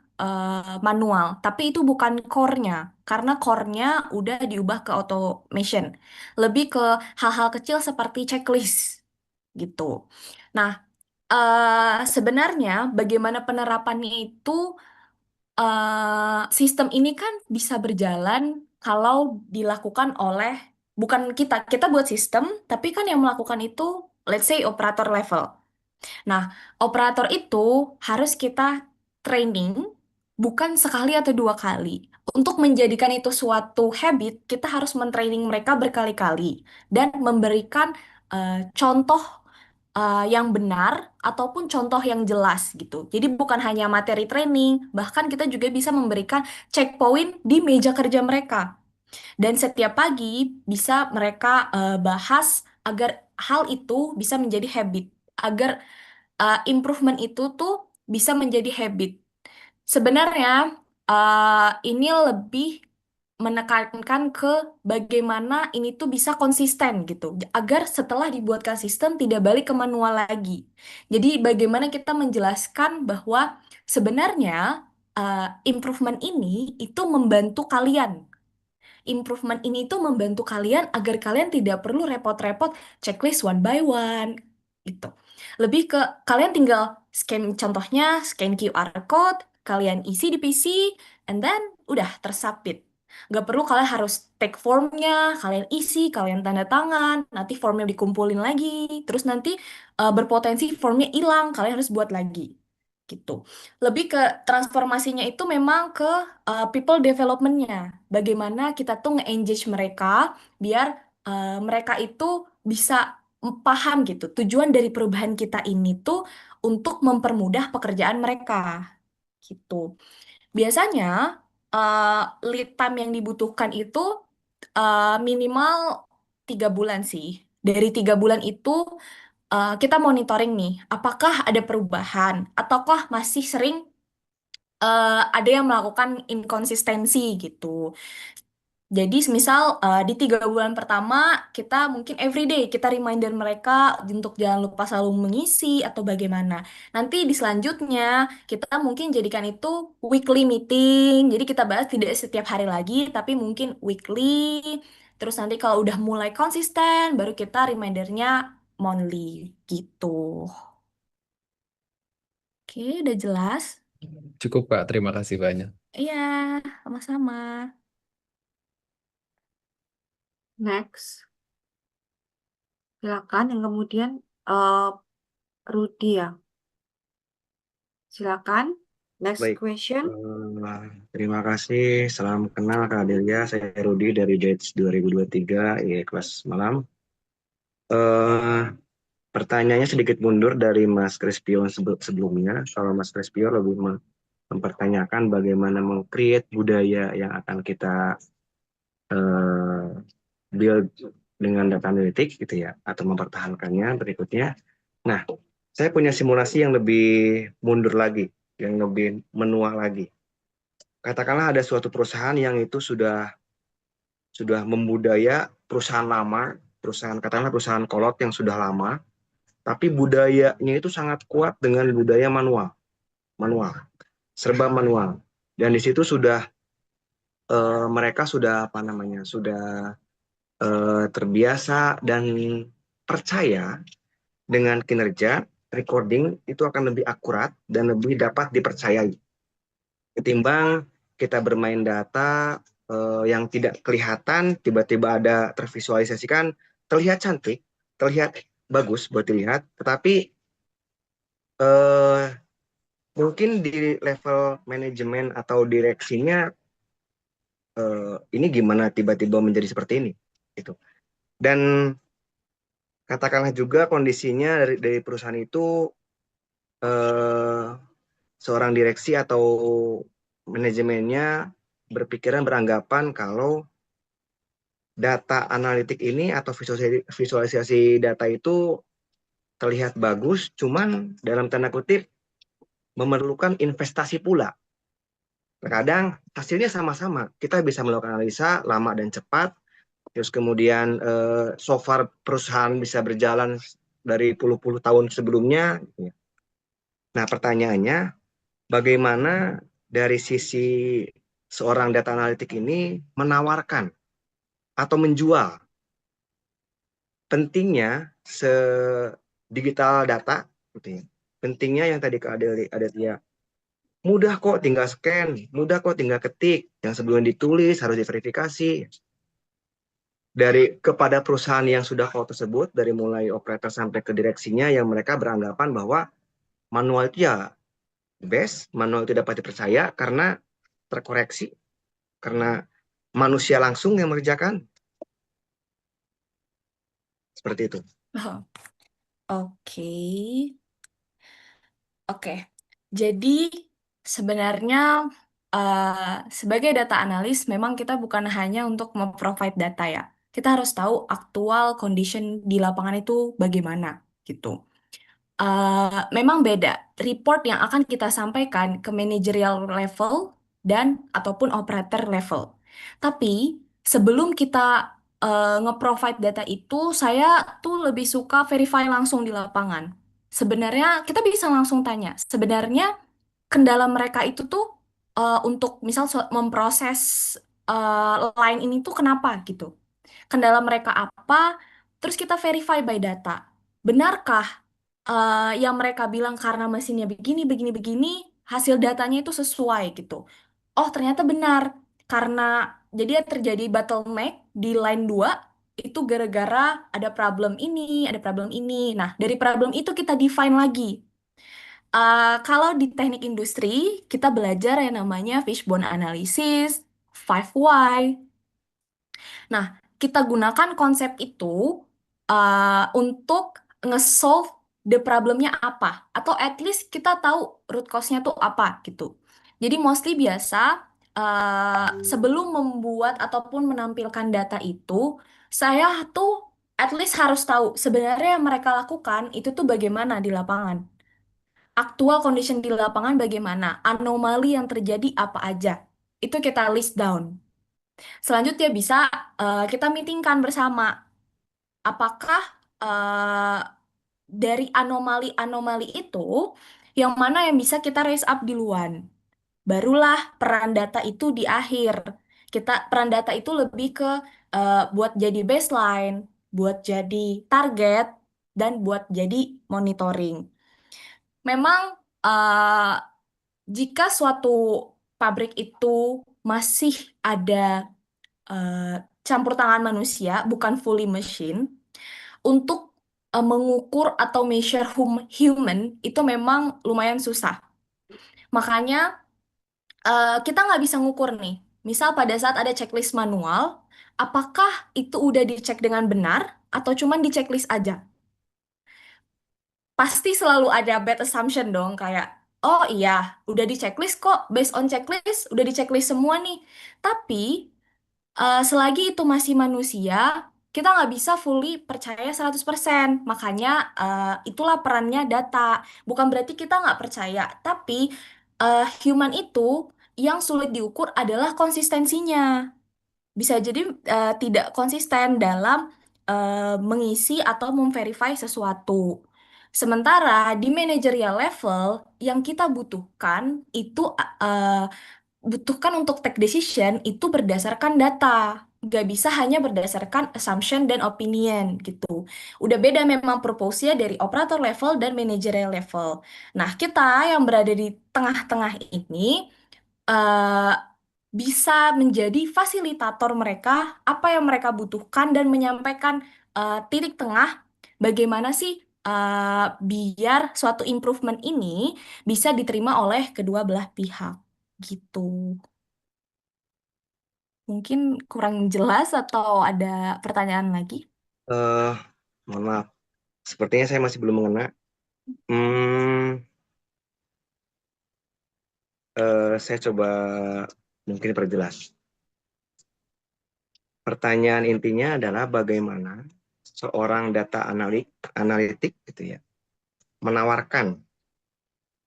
manual, tapi itu bukan core-nya, karena core-nya udah diubah ke automation. Lebih ke hal-hal kecil seperti checklist gitu. Nah, sebenarnya bagaimana penerapannya itu, sistem ini kan bisa berjalan kalau dilakukan oleh bukan kita, kita buat sistem, tapi kan yang melakukan itu let's say operator level. Nah, operator itu harus kita training bukan sekali atau dua kali. Untuk menjadikan itu suatu habit, kita harus mentraining mereka berkali-kali dan memberikan contoh yang benar ataupun contoh yang jelas gitu. Jadi bukan hanya materi training, bahkan kita juga bisa memberikan checkpoint di meja kerja mereka. Dan setiap pagi bisa mereka bahas agar hal itu bisa menjadi habit, agar improvement itu tuh bisa menjadi habit. Sebenarnya ini lebih menekankan ke bagaimana ini tuh bisa konsisten gitu, agar setelah dibuatkan sistem tidak balik ke manual lagi. Jadi bagaimana kita menjelaskan bahwa sebenarnya improvement ini itu membantu kalian. Improvement ini tuh membantu kalian agar kalian tidak perlu repot-repot checklist one by one gitu. Lebih ke kalian tinggal scan, contohnya scan QR code, kalian isi di PC, and then udah tersubmit. Nggak perlu kalian harus take formnya, kalian isi, kalian tanda tangan, nanti formnya dikumpulin lagi, terus nanti berpotensi formnya hilang, kalian harus buat lagi gitu. Lebih ke transformasinya itu memang ke people development-nya. Bagaimana kita tuh nge-engage mereka biar mereka itu bisa paham gitu. Tujuan dari perubahan kita ini tuh untuk mempermudah pekerjaan mereka gitu. Biasanya lead time yang dibutuhkan itu minimal 3 bulan sih. Dari 3 bulan itu kita monitoring nih, apakah ada perubahan ataukah masih sering ada yang melakukan inkonsistensi gitu. Jadi misal di 3 bulan pertama kita mungkin everyday kita reminder mereka untuk jangan lupa selalu mengisi atau bagaimana. Nanti di selanjutnya kita mungkin jadikan itu weekly meeting. Jadi kita bahas tidak setiap hari lagi tapi mungkin weekly. Terus nanti kalau udah mulai konsisten baru kita remindernya monthly gitu. Oke, udah jelas? Cukup Kak, terima kasih banyak. Iya, sama-sama. Next, silakan yang kemudian eh Rudi ya. Silakan. Next Baik, question. terima kasih. Salam kenal Kak Adelia. Saya Rudi dari batch 2023 kelas malam. Eh, Pertanyaannya sedikit mundur dari Mas Crispion sebelumnya. Kalau Mas Crispion lebih mempertanyakan bagaimana meng-create budaya yang akan kita eh, build dengan data analitik gitu ya, atau mempertahankannya berikutnya. Nah, saya punya simulasi yang lebih mundur lagi, yang lebih menua lagi. Katakanlah ada suatu perusahaan yang itu sudah membudaya perusahaan lama, katakanlah perusahaan kolot yang sudah lama, tapi budayanya itu sangat kuat dengan budaya manual, serba manual. Dan di situ sudah mereka sudah apa namanya, sudah terbiasa dan percaya dengan kinerja recording itu akan lebih akurat dan lebih dapat dipercayai ketimbang kita bermain data yang tidak kelihatan, tiba-tiba ada tervisualisasikan, terlihat cantik, terlihat bagus buat dilihat, tetapi mungkin di level manajemen atau direksinya ini gimana tiba-tiba menjadi seperti ini, gitu. Dan katakanlah juga kondisinya dari perusahaan itu seorang direksi atau manajemennya beranggapan kalau data analitik ini atau visualisasi data itu terlihat bagus, cuman dalam tanda kutip memerlukan investasi pula. Terkadang hasilnya sama-sama, kita bisa melakukan analisa lama dan cepat, terus kemudian so far perusahaan bisa berjalan dari puluh-puluh tahun sebelumnya. Nah pertanyaannya, bagaimana dari sisi seorang data analitik ini menawarkan atau menjual pentingnya digital data, gitu ya. Pentingnya yang tadi ada dia mudah kok tinggal scan, mudah kok tinggal ketik, yang sebelum ditulis harus diverifikasi. Dari kepada perusahaan yang sudah call tersebut, dari mulai operator sampai ke direksinya, yang mereka beranggapan bahwa manual itu ya best, manual itu dapat dipercaya karena terkoreksi, karena manusia langsung yang mengerjakan. Seperti itu. Oh, oke. Oke, jadi sebenarnya sebagai data analis memang kita bukan hanya untuk memprovide data ya. Kita harus tahu aktual condition di lapangan itu bagaimana gitu. Memang beda report yang akan kita sampaikan ke managerial level dan ataupun operator level. Tapi sebelum kita nge-provide data itu, saya tuh lebih suka verify langsung di lapangan. Sebenarnya kita bisa langsung tanya, sebenarnya kendala mereka itu tuh untuk misal memproses line ini tuh kenapa gitu. Kendala mereka apa? Terus kita verify by data. Benarkah yang mereka bilang karena mesinnya begini, begini, begini, hasil datanya itu sesuai gitu. Oh, ternyata benar. Karena jadi terjadi bottleneck di line 2 itu gara-gara ada problem ini, ada problem ini. Nah, dari problem itu kita define lagi. Kalau di teknik industri, kita belajar yang namanya fishbone analysis, 5 why. Nah, kita gunakan konsep itu untuk nge-solve the problemnya apa, atau at least kita tahu root cause-nya tuh apa gitu. Jadi mostly biasa sebelum membuat ataupun menampilkan data itu, saya tuh at least harus tahu sebenarnya yang mereka lakukan itu tuh bagaimana di lapangan. Aktual condition di lapangan bagaimana, anomali yang terjadi apa aja. Itu kita list down. Selanjutnya bisa kita meetingkan bersama. Apakah eh, dari anomali-anomali itu yang mana yang bisa kita raise up duluan? Barulah peran data itu di akhir. Peran data itu lebih ke buat jadi baseline, buat jadi target, dan buat jadi monitoring. Memang eh, jika suatu pabrik itu masih ada eh, campur tangan manusia, bukan fully machine, untuk mengukur atau measure human itu memang lumayan susah. Makanya kita nggak bisa ngukur nih. Misal pada saat ada checklist manual, apakah itu udah dicek dengan benar atau cuman di checklist aja? Pasti selalu ada bad assumption dong, kayak, oh iya, udah di checklist kok, based on checklist, udah di checklist semua nih. Tapi selagi itu masih manusia, kita nggak bisa fully percaya 100%. Makanya itulah perannya data. Bukan berarti kita nggak percaya, tapi human itu yang sulit diukur adalah konsistensinya. Bisa jadi tidak konsisten dalam mengisi atau memverify sesuatu. Sementara di managerial level, yang kita butuhkan itu uh, butuhkan untuk take decision itu berdasarkan data. Nggak bisa hanya berdasarkan assumption dan opinion gitu. Udah beda memang purpose-nya dari operator level dan managerial level. Nah, kita yang berada di tengah-tengah ini eh, bisa menjadi fasilitator mereka, apa yang mereka butuhkan dan menyampaikan titik tengah bagaimana sih biar suatu improvement ini bisa diterima oleh kedua belah pihak gitu. Mungkin kurang jelas atau ada pertanyaan lagi? Eh, Mohon maaf, sepertinya saya masih belum mengena. Hmm, saya coba mungkin perjelas. Pertanyaan intinya adalah bagaimana seorang data analitik gitu ya, menawarkan,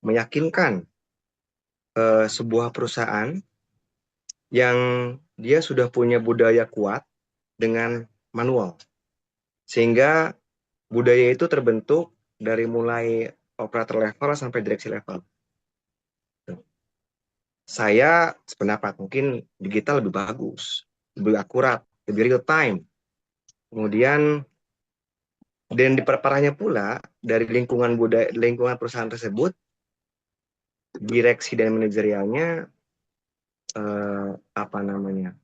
meyakinkan sebuah perusahaan yang dia sudah punya budaya kuat dengan manual. Sehingga budaya itu terbentuk dari mulai operator level sampai direksi level. Saya sependapat mungkin digital lebih bagus, lebih akurat, lebih real time. Kemudian dan diperparahnya pula dari lingkungan perusahaan tersebut, direksi dan manajerialnya apa namanya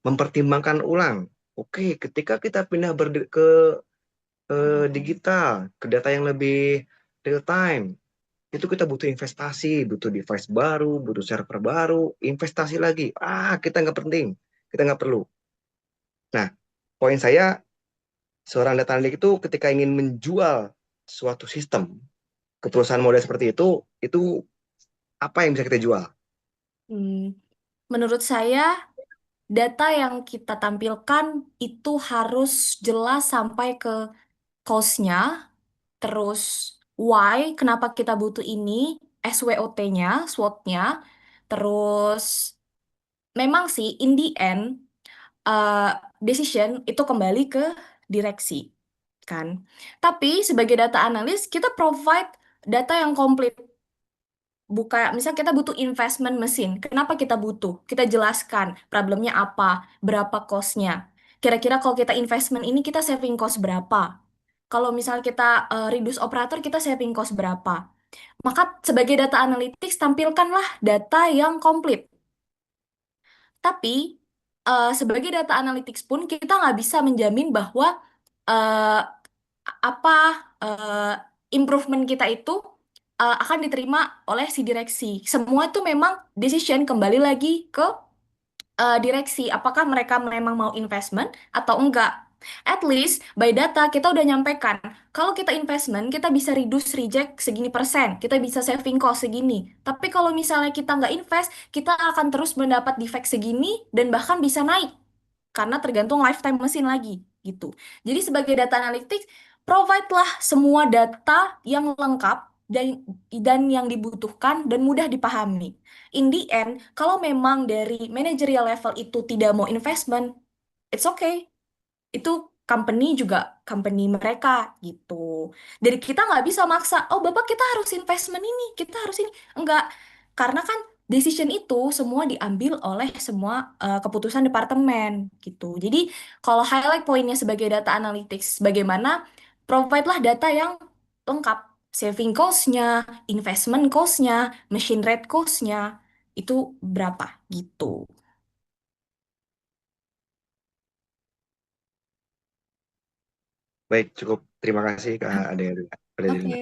mempertimbangkan ulang. Oke, ketika kita pindah ke digital, ke data yang lebih real time, itu kita butuh investasi, butuh device baru, butuh server baru, investasi lagi. Kita nggak penting, kita nggak perlu. Nah, poin saya, seorang data analyst itu ketika ingin menjual suatu sistem ke perusahaan model seperti itu apa yang bisa kita jual? Menurut saya, data yang kita tampilkan itu harus jelas sampai ke cost-nya, terus why, kenapa kita butuh ini, SWOT-nya, SWOT-nya, terus memang sih, in the end, uh, decision itu kembali ke direksi, kan? Tapi sebagai data analis, kita provide data yang komplit. Misal kita butuh investment mesin. Kenapa kita butuh? Kita jelaskan problemnya apa, berapa cost-nya. Kira-kira kalau kita investment ini kita saving cost berapa? Kalau misal kita reduce operator, kita saving cost berapa? Maka sebagai data analytics, tampilkanlah data yang komplit. Tapi sebagai data analytics pun kita nggak bisa menjamin bahwa eh, apa eh, improvement kita itu akan diterima oleh si direksi. Semua itu memang decision kembali lagi ke direksi. Apakah mereka memang mau investment atau enggak? At least by data kita udah nyampaikan, kalau kita investment kita bisa reduce reject segini persen, kita bisa saving cost segini. Tapi kalau misalnya kita nggak invest, kita akan terus mendapat defect segini dan bahkan bisa naik karena tergantung lifetime mesin lagi gitu. Jadi sebagai data analytics, provide-lah semua data yang lengkap dan yang dibutuhkan dan mudah dipahami. In the end, kalau memang dari managerial level itu tidak mau investment, it's okay. Itu company juga company mereka gitu. Dari kita nggak bisa maksa, oh bapak kita harus investment ini, kita harus ini. Enggak, karena kan decision itu semua diambil oleh semua keputusan departemen gitu. Jadi kalau highlight poinnya sebagai data analytics, bagaimana provide-lah data yang lengkap. Saving cost-nya, investment cost-nya, machine rate cost-nya, itu berapa gitu. Baik, cukup. Terima kasih Kak Oke. Adelina.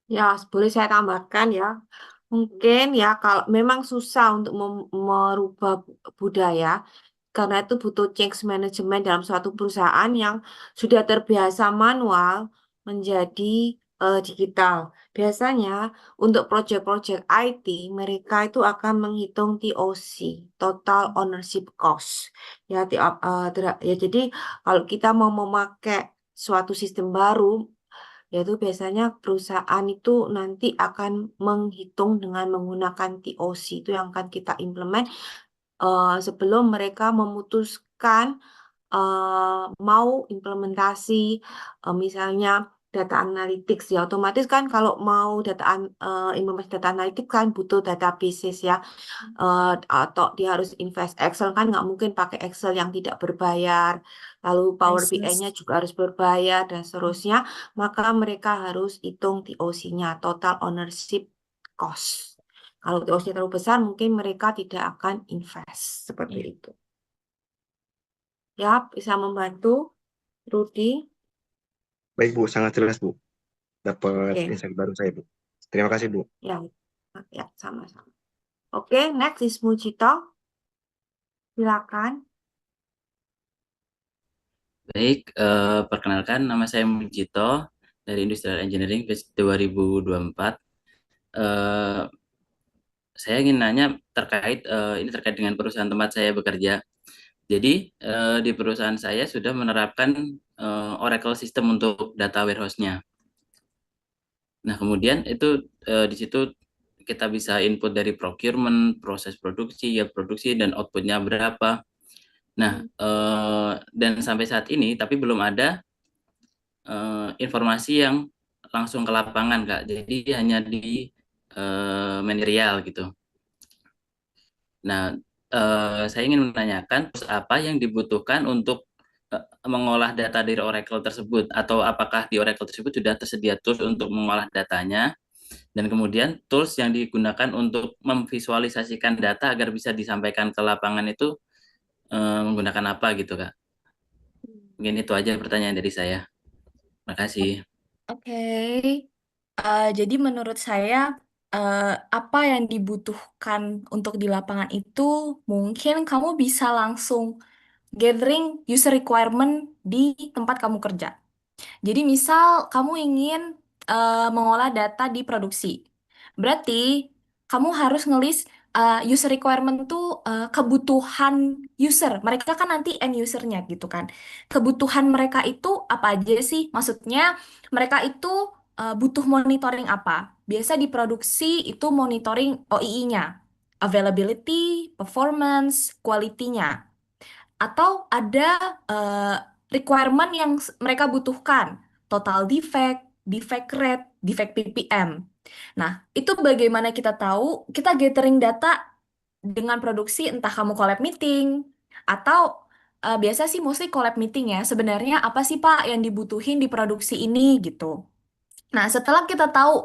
Ya, boleh saya tambahkan ya. Mungkin ya kalau memang susah untuk merubah budaya, karena itu butuh change management dalam suatu perusahaan yang sudah terbiasa manual menjadi digital. Biasanya untuk proyek-proyek IT, mereka itu akan menghitung TOC, Total Ownership Cost. Ya, ya jadi kalau kita mau memakai suatu sistem baru, yaitu biasanya perusahaan itu nanti akan menghitung dengan menggunakan TOC, itu yang akan kita implement sebelum mereka memutuskan mau implementasi misalnya data analytics ya, otomatis kan kalau mau implementasi data analytics kan butuh databases ya. Atau dia harus invest Excel, kan nggak mungkin pakai Excel yang tidak berbayar, lalu Power Nice. BI-nya juga harus berbayar dan seterusnya, maka mereka harus hitung TOC-nya, Total Ownership Cost. Kalau TOC-nya terlalu besar, mungkin mereka tidak akan invest seperti Iya. itu. Ya, bisa membantu, Rudy. Baik Bu, sangat jelas Bu. Dapat Oke, insight baru saya Bu. Terima kasih Bu. ya, ya sama-sama. Oke, next is Mujito. Silakan. Baik, perkenalkan nama saya Mujito dari Industrial Engineering batch 2024. Eh, saya ingin nanya ini terkait dengan perusahaan tempat saya bekerja. Jadi di perusahaan saya sudah menerapkan Oracle System untuk data warehouse-nya. Nah, kemudian itu di situ kita bisa input dari procurement, proses produksi, ya produksi dan outputnya berapa. Nah, dan sampai saat ini tapi belum ada informasi yang langsung ke lapangan, Kak. Jadi hanya di manajerial gitu. Nah, saya ingin menanyakan apa yang dibutuhkan untuk mengolah data dari Oracle tersebut, atau apakah di Oracle tersebut sudah tersedia tools untuk mengolah datanya, dan kemudian tools yang digunakan untuk memvisualisasikan data agar bisa disampaikan ke lapangan itu menggunakan apa gitu, Kak. Mungkin itu aja pertanyaan dari saya. Terima kasih. Oke. Jadi menurut saya apa yang dibutuhkan untuk di lapangan itu mungkin kamu bisa langsung gathering user requirement di tempat kamu kerja. Jadi misal kamu ingin mengolah data di produksi. Berarti kamu harus ngelis user requirement tuh kebutuhan user. Mereka kan nanti end usernya gitu kan. Kebutuhan mereka itu apa aja sih? Maksudnya mereka itu butuh monitoring apa? Biasa di produksi itu monitoring OII-nya. Availability, performance, quality-nya atau ada eh, requirement yang mereka butuhkan, total defect, defect rate, defect PPM. Nah, itu bagaimana kita tahu? Kita gathering data dengan produksi, entah kamu collab meeting, atau biasa sih mostly collab meeting ya. Sebenarnya apa sih Pak yang dibutuhin di produksi ini gitu. Nah, setelah kita tahu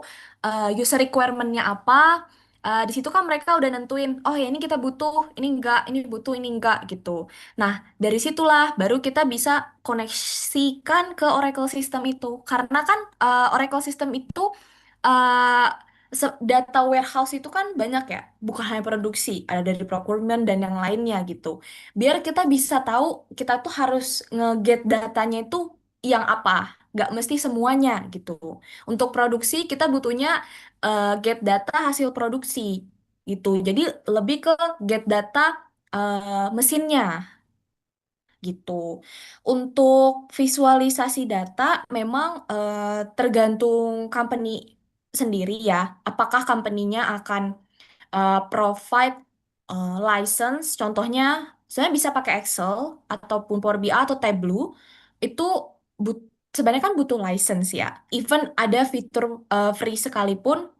user requirement-nya apa, di situ kan mereka udah nentuin, oh ya ini kita butuh, ini enggak, ini butuh, ini enggak gitu. Nah, dari situlah baru kita bisa koneksikan ke Oracle System itu. Karena kan Oracle System itu uh, data warehouse itu kan banyak ya, bukan hanya produksi, ada dari procurement dan yang lainnya gitu. Biar kita bisa tahu kita tuh harus nge-get datanya itu yang apa, nggak mesti semuanya gitu. Untuk produksi kita butuhnya get data hasil produksi gitu. Jadi lebih ke get data mesinnya gitu. Untuk visualisasi data memang tergantung company sendiri ya. Apakah company-nya akan provide license, contohnya sebenarnya bisa pakai Excel ataupun Power BI atau Tableau, itu but sebenarnya kan butuh license ya. Even ada fitur free sekalipun,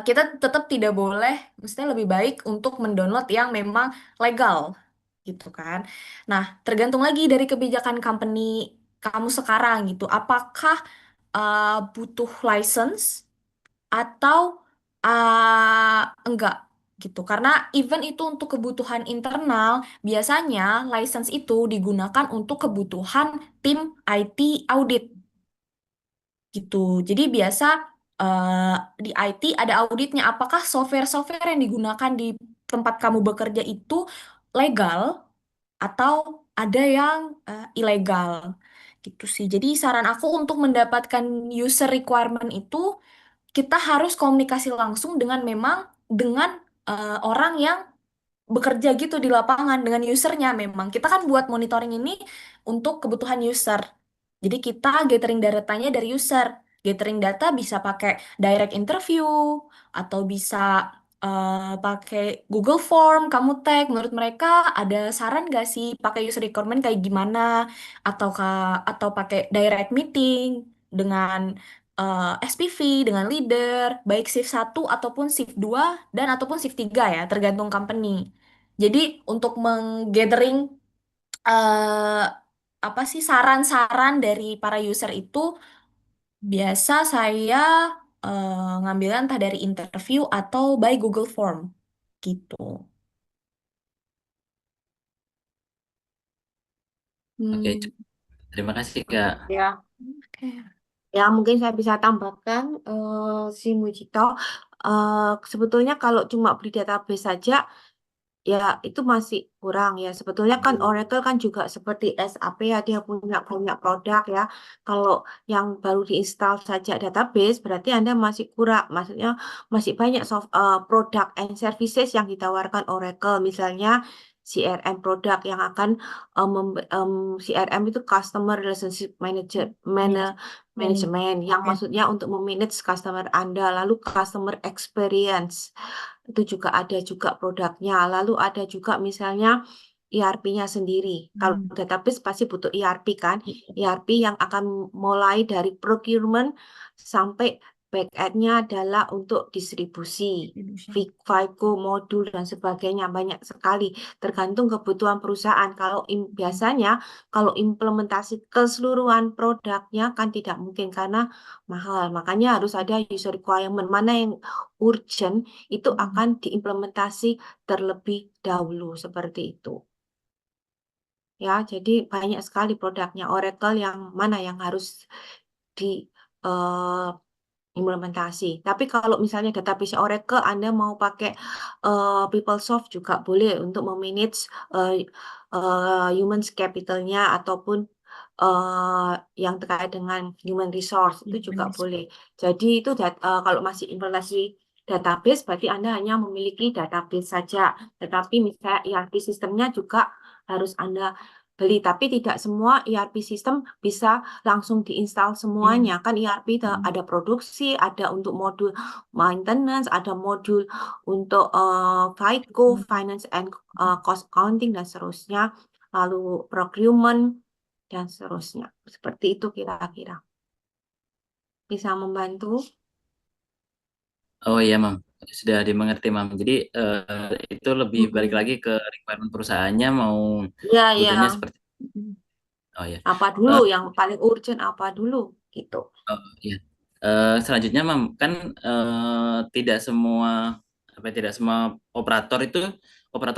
kita tetap tidak boleh, maksudnya lebih baik untuk mendownload yang memang legal, gitu kan. Nah, tergantung lagi dari kebijakan company kamu sekarang gitu. Apakah butuh license atau enggak gitu. Karena even itu untuk kebutuhan internal, biasanya license itu digunakan untuk kebutuhan tim IT audit gitu. Jadi biasa eh, di IT ada auditnya apakah software-software yang digunakan di tempat kamu bekerja itu legal atau ada yang ilegal gitu sih. Jadi saran aku untuk mendapatkan user requirement itu kita harus komunikasi langsung dengan memang dengan orang yang bekerja gitu di lapangan dengan usernya memang. Kita kan buat monitoring ini untuk kebutuhan user. Jadi kita gathering datanya dari user. Gathering data bisa pakai direct interview atau bisa pakai Google Form. Kamu tag menurut mereka ada saran gak sih pakai user requirement kayak gimana atau pakai direct meeting dengan SPV dengan leader baik shift 1 ataupun shift 2 dan ataupun shift 3 ya tergantung company. Jadi untuk menggathering eh, apa sih saran-saran dari para user itu biasa saya ngambilnya entah dari interview atau by Google Form gitu. Oke, Hmm, terima kasih Kak. Ya, oke. ya mungkin saya bisa tambahkan si Mujito. Sebetulnya kalau cuma beli database saja, ya itu masih kurang ya. Sebetulnya kan Oracle kan juga seperti SAP ya, dia punya banyak produk ya. Kalau yang baru diinstal saja database, berarti Anda masih kurang. Maksudnya masih banyak produk and services yang ditawarkan Oracle. Misalnya CRM produk yang akan CRM itu Customer Relationship Manager, Management yang maksudnya untuk memanage customer Anda, lalu customer experience itu juga ada juga produknya. Lalu ada juga misalnya ERP-nya sendiri. Kalau database pasti butuh ERP kan, ERP yang akan mulai dari procurement sampai back end-nya adalah untuk distribusi, FICO, modul dan sebagainya banyak sekali. Tergantung kebutuhan perusahaan. Kalau biasanya kalau implementasi keseluruhan produknya kan tidak mungkin karena mahal. Makanya harus ada user requirement mana yang urgent itu akan diimplementasi terlebih dahulu seperti itu. Ya, jadi banyak sekali produknya Oracle yang mana yang harus di eh, implementasi. Tapi kalau misalnya database Oracle Anda mau pakai PeopleSoft juga boleh untuk memanage eh, human capitalnya ataupun yang terkait dengan human resource itu juga boleh. Jadi itu kalau masih implementasi database berarti Anda hanya memiliki database saja. Tetapi misalnya ERP sistemnya juga harus Anda beli. Tapi tidak semua ERP sistem bisa langsung diinstal semuanya. Kan ERP ada produksi, ada untuk modul maintenance, ada modul untuk FICO, Finance and Cost Accounting dan seterusnya. Lalu procurement dan seterusnya. Seperti itu kira-kira. Bisa membantu? Oh iya, Mam. Sudah dimengerti, Mam. Jadi itu lebih balik lagi ke requirement perusahaannya mau Iya, iya. butuhnya seperti oh ya. Apa dulu yang paling urgent apa dulu gitu. Oh iya. Selanjutnya, Mam, kan tidak semua tidak semua operator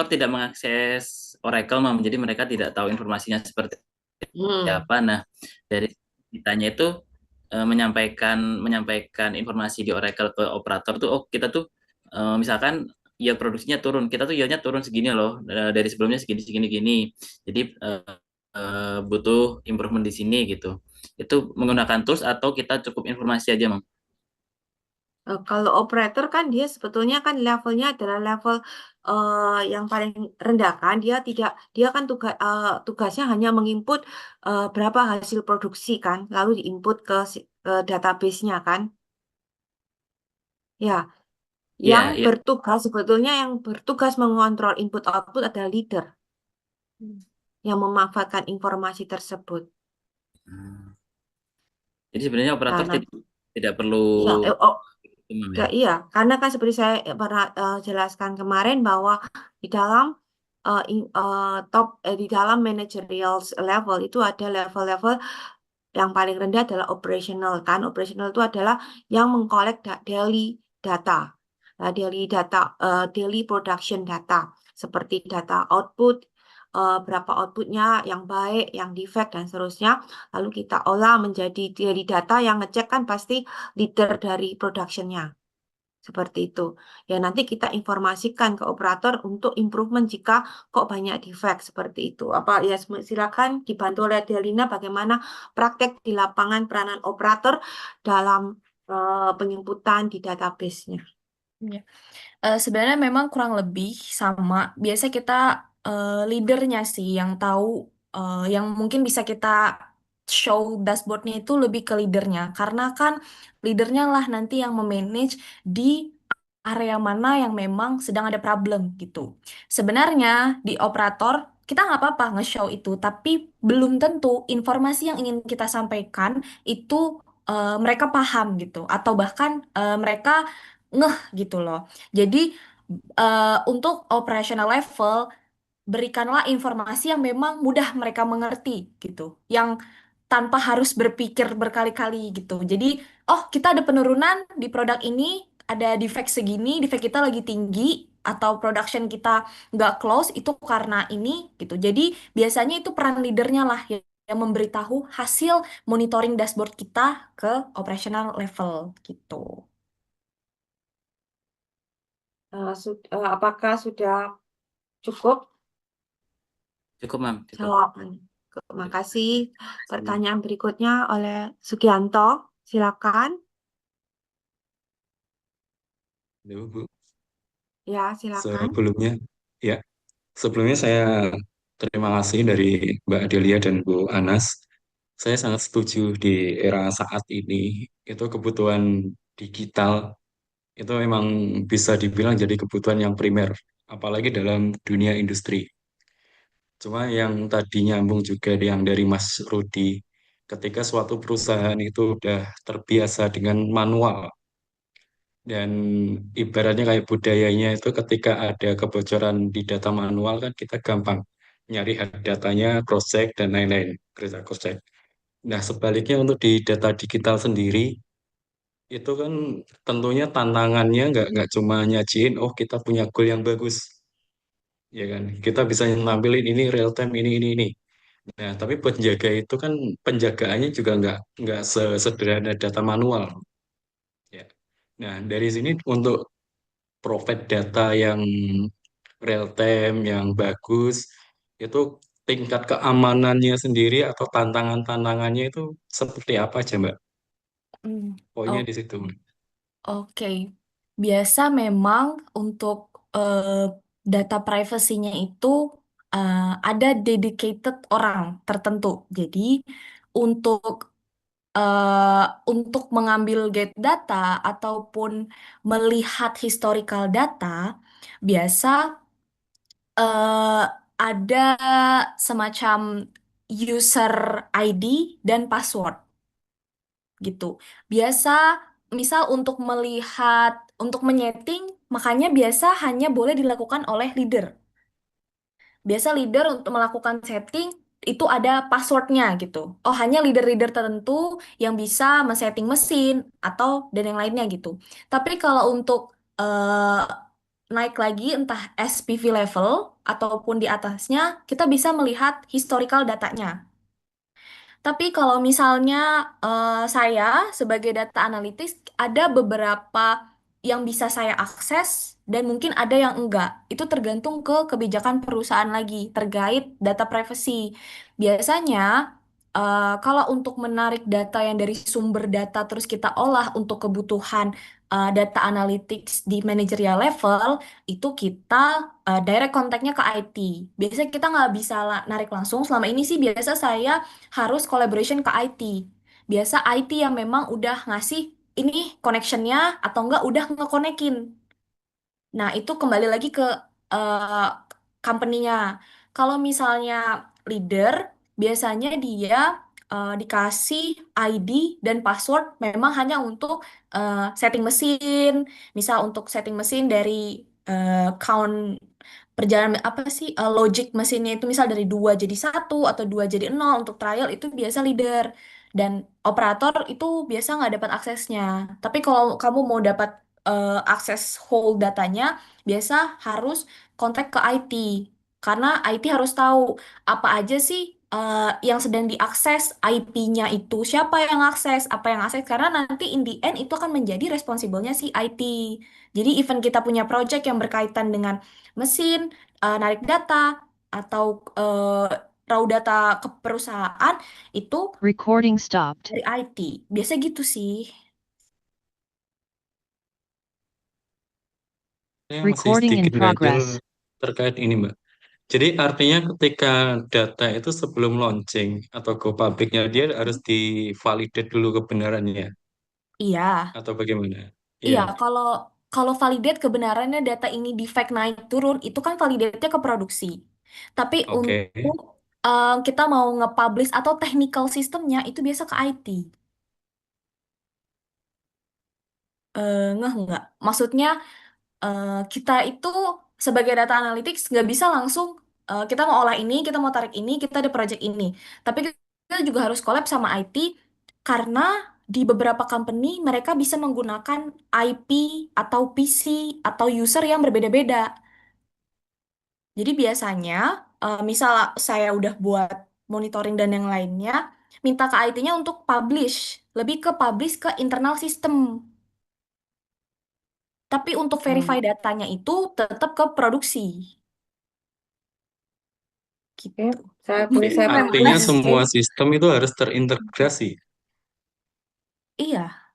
tidak mengakses Oracle, Mam. Jadi mereka tidak tahu informasinya seperti Hmm. apa. Nah, dari kitanya itu menyampaikan menyampaikan informasi di Oracle ke operator tuh, oh kita tuh misalkan yield produksinya turun, kita tuh yieldnya turun segini loh, dari sebelumnya segini segini gini. Jadi butuh improvement di sini gitu. Itu menggunakan tools atau kita cukup informasi aja, Mam? Kalau operator kan dia sebetulnya kan levelnya adalah level yang paling rendah kan. Dia kan tugasnya hanya menginput berapa hasil produksi kan, lalu diinput ke database-nya kan. Ya, Iya, iya. sebetulnya yang bertugas mengontrol input output adalah leader yang memanfaatkan informasi tersebut. Hmm. Jadi sebenarnya Nah, operator nanti tidak perlu ya, Mam, ya. Iya, karena kan seperti saya pernah jelaskan kemarin bahwa di dalam di dalam managerial level itu ada level-level yang paling rendah adalah operational kan. Operational itu adalah yang mengkolek daily data. Nah, daily production data seperti data output, berapa outputnya yang baik, yang defect dan seterusnya. Lalu kita olah menjadi daily data yang ngecek kan pasti leader dari productionnya. Seperti itu. Ya nanti kita informasikan ke operator untuk improvement jika kok banyak defect seperti itu. Apa ya silakan dibantu oleh Delina bagaimana praktek di lapangan peranan operator dalam penginputan di database-nya. Ya. Sebenarnya memang kurang lebih sama. Biasa kita leadernya sih yang tahu, yang mungkin bisa kita show dashboardnya itu lebih ke leadernya. Karena kan leadernya lah nanti yang memanage di area mana yang memang sedang ada problem gitu. Sebenarnya di operator kita nggak apa-apa nge-show itu, tapi belum tentu informasi yang ingin kita sampaikan itu mereka paham gitu, atau bahkan mereka ngeh gitu loh. Jadi untuk operational level berikanlah informasi yang memang mudah mereka mengerti gitu, yang tanpa harus berpikir berkali-kali gitu. Jadi, oh kita ada penurunan di produk ini, ada defect segini, defect kita lagi tinggi, atau production kita nggak close itu karena ini gitu. Jadi biasanya itu peran leadernya lah yang memberitahu hasil monitoring dashboard kita ke operational level gitu. Apakah sudah cukup Cukup, Mam, cukup. jawabannya? Terima kasih. Terima kasih. Pertanyaan berikutnya oleh Sugianto. Silakan. Halo, Bu. Ya, silakan. Ya, sebelumnya saya terima kasih dari Mbak Adelia dan Bu Anas. Saya sangat setuju di era saat ini, itu kebutuhan digital itu memang bisa dibilang jadi kebutuhan yang primer, apalagi dalam dunia industri. Cuma yang tadi nyambung juga yang dari Mas Rudi, ketika suatu perusahaan itu udah terbiasa dengan manual, dan ibaratnya kayak budayanya itu ketika ada kebocoran di data manual kan kita gampang nyari hard datanya, cross check dan lain-lain, cross check. Nah, sebaliknya untuk di data digital sendiri itu kan tentunya tantangannya nggak cuma nyajiin, oh kita punya goal yang bagus, ya kan? Kita bisa nampilin ini real time ini. Nah, tapi buat jaga itu kan penjagaannya juga nggak sesederhana data manual, ya. Nah, dari sini untuk provide data yang real time yang bagus itu tingkat keamanannya sendiri atau tantangan-tantangannya itu seperti apa aja, Mbak? Hmm, Poinnya di situ. Oke, biasa memang untuk eh, data privasinya itu eh, ada dedicated orang tertentu. Jadi untuk untuk mengambil get data ataupun melihat historical data, biasa eh, ada semacam user ID dan password gitu. Biasa, misal untuk melihat, untuk menyeting, makanya biasa hanya boleh dilakukan oleh leader. Biasa leader untuk melakukan setting itu ada passwordnya gitu. Oh, hanya leader-leader tertentu yang bisa men-setting mesin atau dan yang lainnya gitu. Tapi kalau untuk naik lagi entah SPV level ataupun di atasnya, kita bisa melihat historical datanya. Tapi kalau misalnya saya sebagai data analytics ada beberapa yang bisa saya akses dan mungkin ada yang enggak. Itu tergantung ke kebijakan perusahaan lagi terkait data privacy. Biasanya kalau untuk menarik data yang dari sumber data terus kita olah untuk kebutuhan data analytics di managerial level, itu kita direct kontaknya ke IT. Biasanya kita nggak bisa narik langsung. Selama ini sih biasa saya harus collaboration ke IT. Biasa IT yang memang udah ngasih ini connectionnya atau enggak udah ngekonekin. Nah, itu kembali lagi ke eh, company-nya. Kalau misalnya leader, biasanya dia dikasih ID dan password memang hanya untuk setting mesin. Misal untuk setting mesin dari count perjalanan apa sih logic mesinnya itu misal dari 2 jadi 1 atau 2 jadi 0 untuk trial itu biasa leader dan operator itu biasa nggak dapat aksesnya. Tapi kalau kamu mau dapat akses whole datanya biasa harus kontak ke IT karena IT harus tahu apa aja sih yang sedang diakses IP-nya itu siapa yang akses apa yang akses karena nanti in the end itu akan menjadi responsible-nya si IT. Jadi even kita punya project yang berkaitan dengan mesin, narik data atau raw data ke perusahaan itu Recording stopped. dari IT. Biasa gitu sih. Saya masih Recording in sedikit ganjel progress. terkait ini, Mbak. Jadi artinya ketika data itu sebelum launching atau go publicnya dia harus divalidate dulu kebenarannya Iya. atau bagaimana? Iya, Iya, kalau kalau validate kebenarannya data ini di fake naik turun, itu kan validate-nya ke produksi. Tapi oke. untuk kita mau nge-publish atau technical sistemnya itu biasa ke IT. Nggak. Maksudnya kita itu sebagai data analytics nggak bisa langsung kita mau olah ini, kita mau tarik ini, kita ada project ini. Tapi kita juga harus collab sama IT karena di beberapa company mereka bisa menggunakan IP atau PC atau user yang berbeda-beda. Jadi biasanya misal saya udah buat monitoring dan yang lainnya, minta ke IT-nya untuk publish, lebih ke publish ke internal system. Tapi untuk verify Hmm. datanya itu tetap ke produksi. Oke, Gitu. boleh Mungkin saya bantu Artinya pemples. mungkin. semua sistem itu harus terintegrasi. Iya.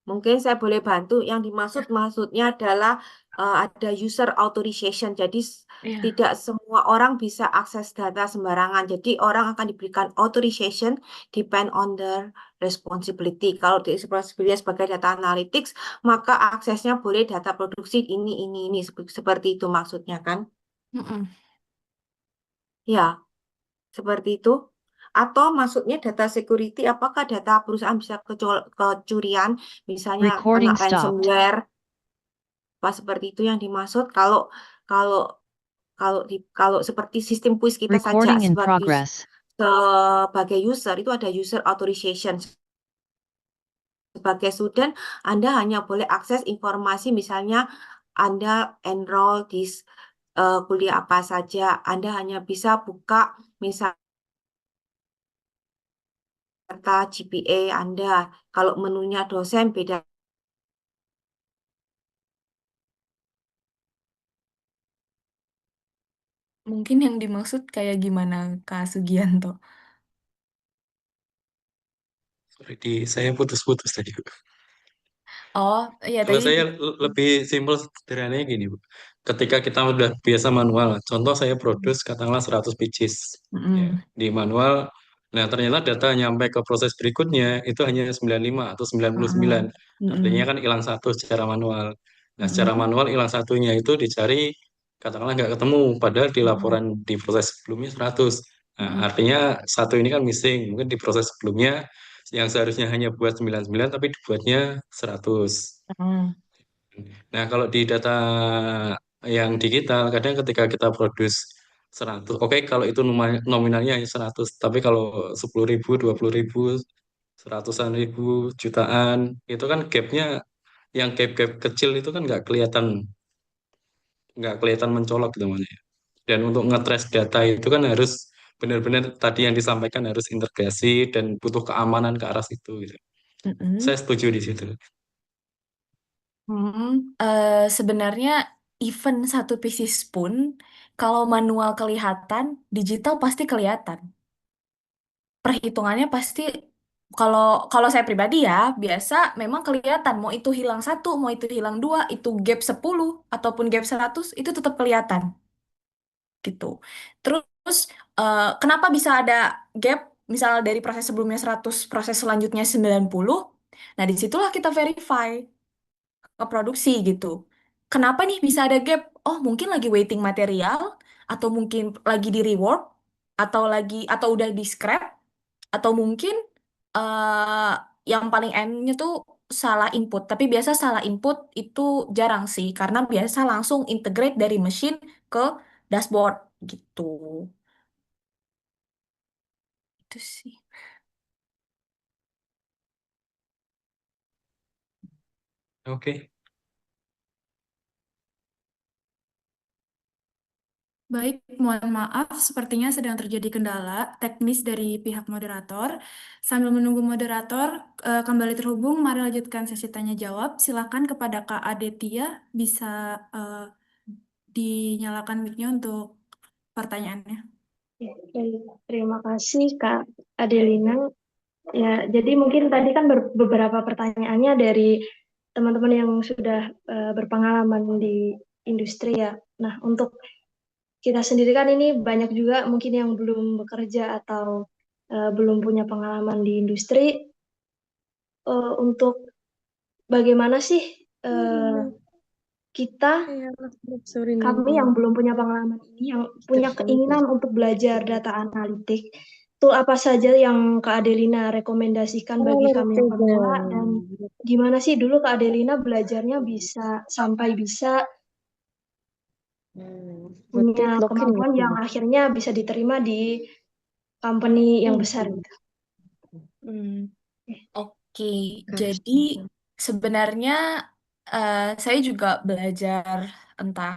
Mungkin saya boleh bantu. Yang maksudnya adalah ada user authorization. Jadi Iya. tidak semua orang bisa akses data sembarangan. Jadi orang akan diberikan authorization depend on their responsibility. Kalau di responsibility sebagai data analytics, maka aksesnya boleh data produksi ini seperti itu maksudnya kan? Mm-mm. Ya, seperti itu. Atau maksudnya data security, apakah data perusahaan bisa kecurian, misalnya kena Recording stopped. ransomware, apa seperti itu yang dimaksud? Kalau kalau kalau seperti sistem kuis kita saja Recording in progress. sebagai user itu ada user authorization. Sebagai student, Anda hanya boleh akses informasi misalnya Anda enroll di kuliah apa saja. Anda hanya bisa buka misalnya data GPA Anda. Kalau menunya dosen beda. Mungkin yang dimaksud kayak gimana Kak Sugianto? Sorry, saya putus-putus tadi, Bu. Oh, iya Kalau tadi. saya lebih simpel sederhananya gini, Bu. Ketika kita udah biasa manual, contoh saya produce katakanlah 100 pages ya, Mm-mm. di manual, nah ternyata data nyampe ke proses berikutnya itu hanya 95 atau 99. Mm-mm. Artinya Mm-mm. kan hilang satu secara manual. Nah, secara Mm-mm. manual hilang satunya itu dicari katakanlah nggak ketemu, padahal di Mm-mm. laporan di proses sebelumnya 100. Nah, Mm-mm. artinya satu ini kan missing. Mungkin di proses sebelumnya yang seharusnya hanya buat 99 tapi dibuatnya 100. Mm-mm. Nah, kalau di data yang digital, kadang ketika kita produce 100. Oke, kalau itu nominalnya hanya 100, tapi kalau 10.000, 20.000, seratusan ribu, jutaan, itu kan gapnya, yang gap-gap kecil itu kan nggak kelihatan mencolok gitu Mas. Dan untuk nge-trace data itu kan harus benar-benar tadi yang disampaikan, harus integrasi dan butuh keamanan ke arah situ gitu. Saya Mm-mm. setuju di situ. Sebenarnya even satu pieces pun, kalau manual kelihatan, digital pasti kelihatan. Perhitungannya pasti, kalau kalau saya pribadi ya, biasa memang kelihatan. Mau itu hilang satu, mau itu hilang dua, itu gap 10 ataupun gap 100, itu tetap kelihatan gitu. Terus kenapa bisa ada gap? Misal dari proses sebelumnya 100, proses selanjutnya 90. Nah, disitulah kita verify ke produksi gitu. Kenapa nih bisa ada gap? Oh, mungkin lagi waiting material, atau mungkin lagi di rework, atau udah di scrap, atau mungkin eh yang paling endnya tuh salah input. Tapi biasa salah input itu jarang sih, karena biasa langsung integrate dari mesin ke dashboard gitu. Itu sih. Oke. Baik, mohon maaf, sepertinya sedang terjadi kendala teknis dari pihak moderator. Sambil menunggu moderator kembali terhubung, mari lanjutkan sesi tanya jawab. Silakan kepada Kak Adetia, bisa dinyalakan mic-nya untuk pertanyaannya. Baik, terima kasih Kak Adelina. Ya, jadi mungkin tadi kan beberapa pertanyaannya dari teman-teman yang sudah berpengalaman di industri ya. Nah, untuk kita sendiri kan ini banyak juga mungkin yang belum bekerja atau belum punya pengalaman di industri. Untuk bagaimana sih kita, kami yang belum punya pengalaman ini, yang punya keinginan untuk belajar data analitik, tool apa saja yang Kak Adelina rekomendasikan bagi kami yang pemula, dan gimana sih dulu Kak Adelina belajarnya bisa sampai bisa punya kemampuan yang akhirnya bisa diterima di company yang besar gitu. Oke, jadi sebenarnya saya juga belajar entah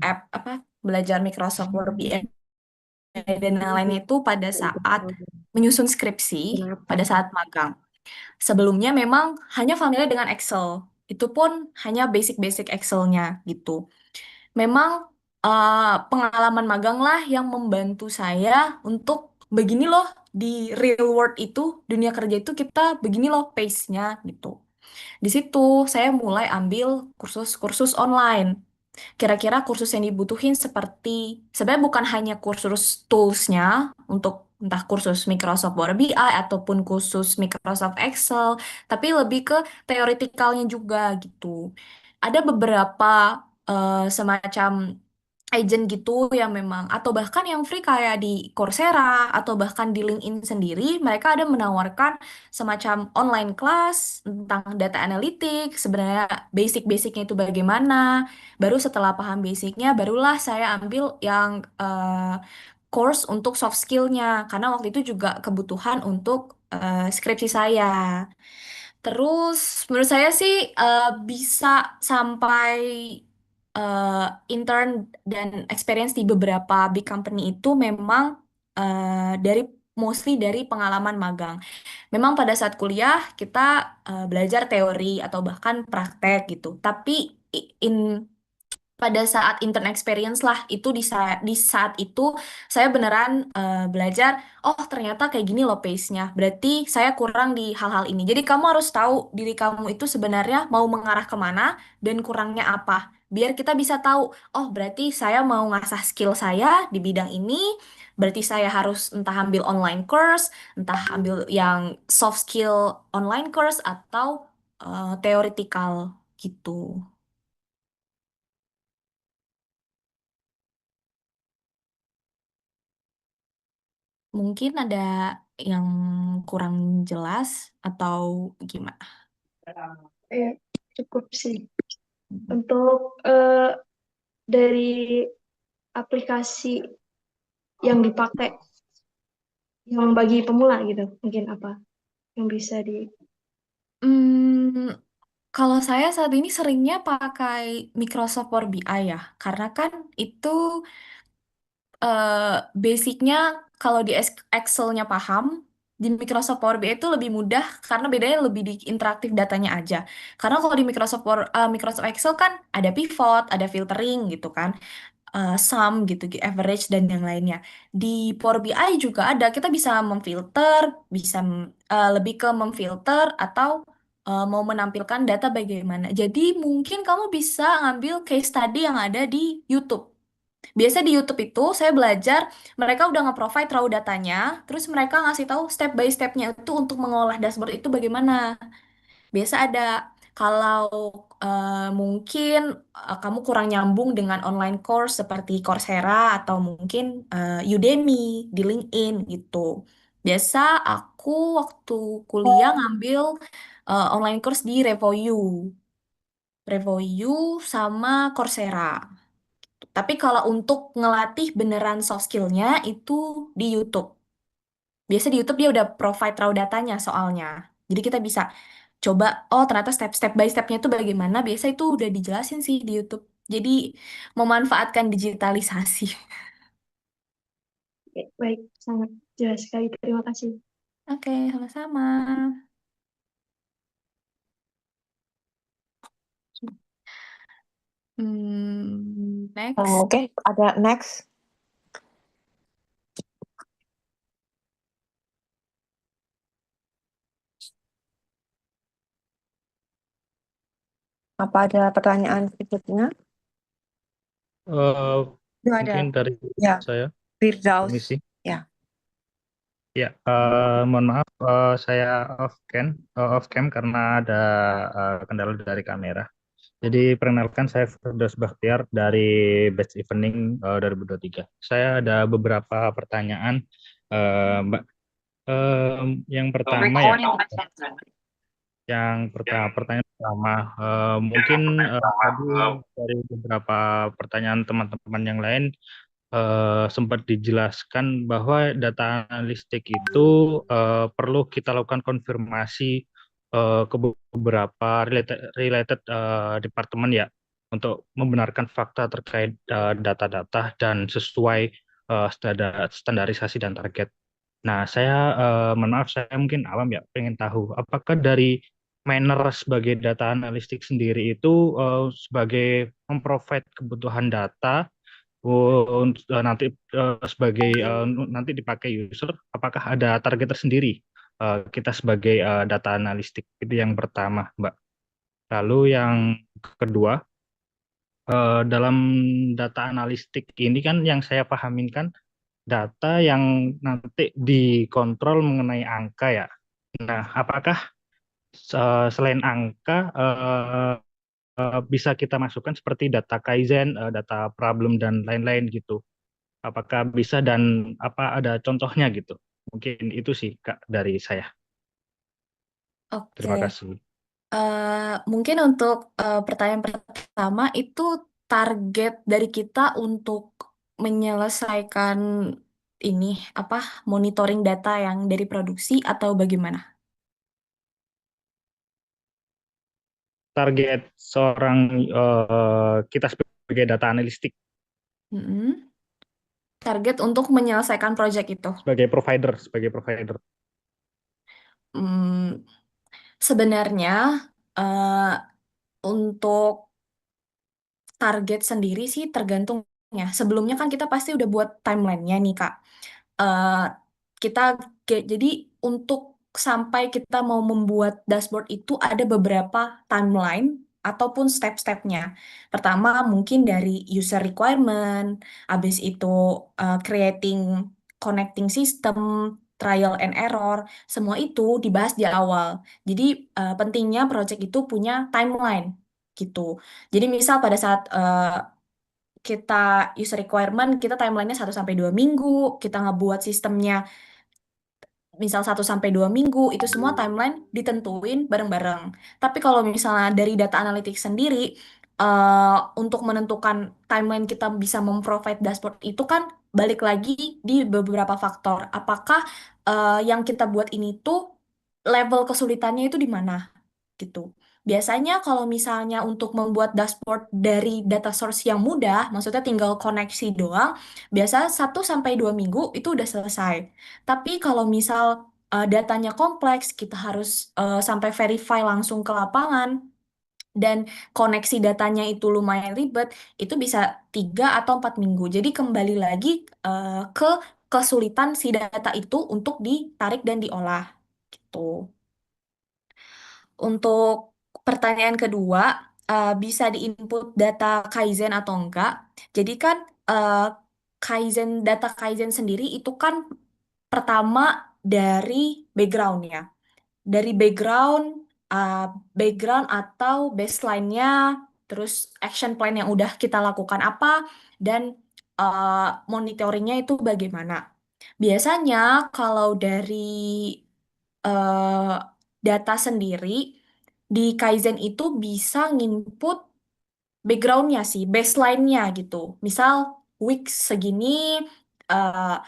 app apa, belajar Microsoft Word BI dan yang lainnya itu pada saat menyusun skripsi, pada saat magang. Sebelumnya memang hanya familiar dengan Excel, itu pun hanya basic-basic Excel-nya gitu. Memang pengalaman magang lah yang membantu saya untuk begini loh, di real world itu, dunia kerja itu kita begini loh pace-nya gitu. Di situ saya mulai ambil kursus-kursus online. Kira-kira kursus yang dibutuhin seperti, sebenarnya bukan hanya kursus tools-nya, untuk entah kursus Microsoft Power BI ataupun kursus Microsoft Excel, tapi lebih ke teoritikalnya juga gitu. Ada beberapa semacam agent gitu yang memang, atau bahkan yang free kayak di Coursera atau bahkan di LinkedIn sendiri, mereka ada menawarkan semacam online class tentang data analytics, sebenarnya basic-basicnya itu bagaimana. Baru setelah paham basicnya, barulah saya ambil yang course untuk soft skill-nya, karena waktu itu juga kebutuhan untuk skripsi saya. Terus menurut saya sih bisa sampai eh, intern dan experience di beberapa big company itu memang dari mostly dari pengalaman magang. Memang pada saat kuliah kita belajar teori atau bahkan praktek gitu. Tapi in pada saat intern experience lah itu di saat itu saya beneran belajar, oh ternyata kayak gini loh pace-nya, berarti saya kurang di hal-hal ini. Jadi kamu harus tahu diri kamu itu sebenarnya mau mengarah kemana dan kurangnya apa, biar kita bisa tahu, oh berarti saya mau ngasah skill saya di bidang ini, berarti saya harus entah ambil online course, entah ambil yang soft skill online course, atau theoretical gitu. Mungkin ada yang kurang jelas atau gimana? Cukup sih. Untuk dari aplikasi yang dipakai yang bagi pemula gitu, mungkin apa yang bisa di Hmm, kalau saya saat ini seringnya pakai Microsoft Power BI ya, karena kan itu eh, basicnya kalau di Excel-nya paham, di Microsoft Power BI itu lebih mudah karena bedanya lebih di interaktif datanya aja. Karena kalau di Microsoft Excel kan ada pivot, ada filtering gitu kan, sum gitu, average dan yang lainnya. Di Power BI juga ada, kita bisa memfilter, bisa lebih ke memfilter atau mau menampilkan data bagaimana. Jadi mungkin kamu bisa ngambil case study yang ada di YouTube. Biasa di YouTube itu saya belajar, mereka udah nge-provide raw datanya, terus mereka ngasih tahu step by stepnya itu untuk mengolah dashboard itu bagaimana. Biasa ada. Kalau mungkin kamu kurang nyambung dengan online course seperti Coursera atau mungkin Udemy di LinkedIn gitu. Biasa aku waktu kuliah ngambil online course di Revoyu sama Coursera. Tapi kalau untuk ngelatih beneran soft skill-nya itu di YouTube. Biasa di YouTube dia udah provide raw datanya soalnya. Jadi kita bisa coba, oh ternyata step by stepnya itu bagaimana. Biasa itu udah dijelasin sih di YouTube. Jadi memanfaatkan digitalisasi. Oke, baik, sangat jelas sekali. Terima kasih. Oke, sama-sama. Next. Oke, ada next. Apa ada pertanyaan berikutnya? Itu ada. Mungkin dari Ya, saya, Firdaus. permisi. Ya. Ya, mohon maaf, saya off cam karena ada kendala dari kamera. Jadi perkenalkan saya Firdaus Bakhtiar dari Batch Evening 2023. Saya ada beberapa pertanyaan, Mbak. Yang pertama ya, pertanyaan pertama, mungkin tadi dari beberapa pertanyaan teman-teman yang lain sempat dijelaskan bahwa data analistik itu perlu kita lakukan konfirmasi ke beberapa related departemen ya untuk membenarkan fakta terkait data-data dan sesuai standarisasi dan target. Nah, saya mohon maaf saya mungkin awam ya, pengen tahu apakah dari manner sebagai data analistik sendiri itu sebagai memprovide kebutuhan data nanti sebagai nanti dipakai user, apakah ada target tersendiri kita sebagai data analistik? Itu yang pertama, Mbak. Lalu yang kedua, dalam data analistik ini kan yang saya pahamin kan data yang nanti dikontrol mengenai angka ya. Nah, apakah selain angka bisa kita masukkan seperti data Kaizen, data problem dan lain-lain gitu? Apakah bisa dan apa ada contohnya gitu? Mungkin itu sih Kak dari saya. Oke. Terima kasih. Mungkin untuk pertanyaan pertama itu target dari kita untuk menyelesaikan ini apa monitoring data yang dari produksi atau bagaimana? Target seorang kita sebagai data analistik Mm-mm. Target untuk menyelesaikan proyek itu. sebagai provider. Hmm, sebenarnya eh, untuk target sendiri sih tergantung ya. Sebelumnya kan kita pasti udah buat timelinenya nih Kak. eh, kita jadi untuk sampai kita mau membuat dashboard itu ada beberapa timeline ataupun step-stepnya. Pertama mungkin dari user requirement, habis itu creating connecting system, trial and error, semua itu dibahas di awal. Jadi pentingnya project itu punya timeline gitu. Jadi misal pada saat kita user requirement, kita timelinenya 1 sampai 2 minggu, kita ngebuat sistemnya misal 1 sampai 2 minggu, itu semua timeline ditentuin bareng-bareng. Tapi kalau misalnya dari data analitik sendiri, untuk menentukan timeline kita bisa memprovide dashboard itu kan balik lagi di beberapa faktor. Apakah yang kita buat ini tuh level kesulitannya itu di mana gitu. Biasanya kalau misalnya untuk membuat dashboard dari data source yang mudah, maksudnya tinggal koneksi doang, biasa 1 sampai 2 minggu itu udah selesai. Tapi kalau misal datanya kompleks, kita harus sampai verify langsung ke lapangan, dan koneksi datanya itu lumayan ribet, itu bisa 3 atau 4 minggu. Jadi kembali lagi ke kesulitan si data itu untuk ditarik dan diolah gitu. Untuk pertanyaan kedua, bisa diinput data Kaizen atau enggak? Jadi kan data Kaizen sendiri itu kan pertama dari background-nya. Dari uh, background atau baseline-nya, terus action plan yang udah kita lakukan apa, dan monitoringnya itu bagaimana. Biasanya kalau dari uh, data sendiri, di Kaizen itu bisa nginput background-nya sih, baseline-nya gitu. Misal, week segini, uh,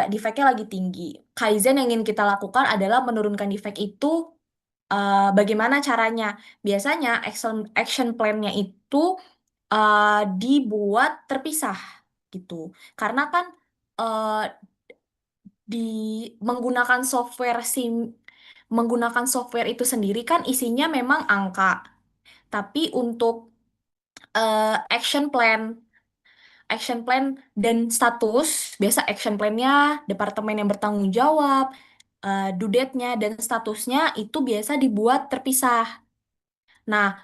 defect-nya lagi tinggi. Kaizen yang ingin kita lakukan adalah menurunkan defect itu. Bagaimana caranya? Biasanya action plan-nya itu dibuat terpisah gitu. Karena kan uh, di menggunakan software itu sendiri kan isinya memang angka. Tapi untuk action plan, dan status, biasa action plan-nya departemen yang bertanggung jawab, due date-nya dan statusnya itu biasa dibuat terpisah. Nah,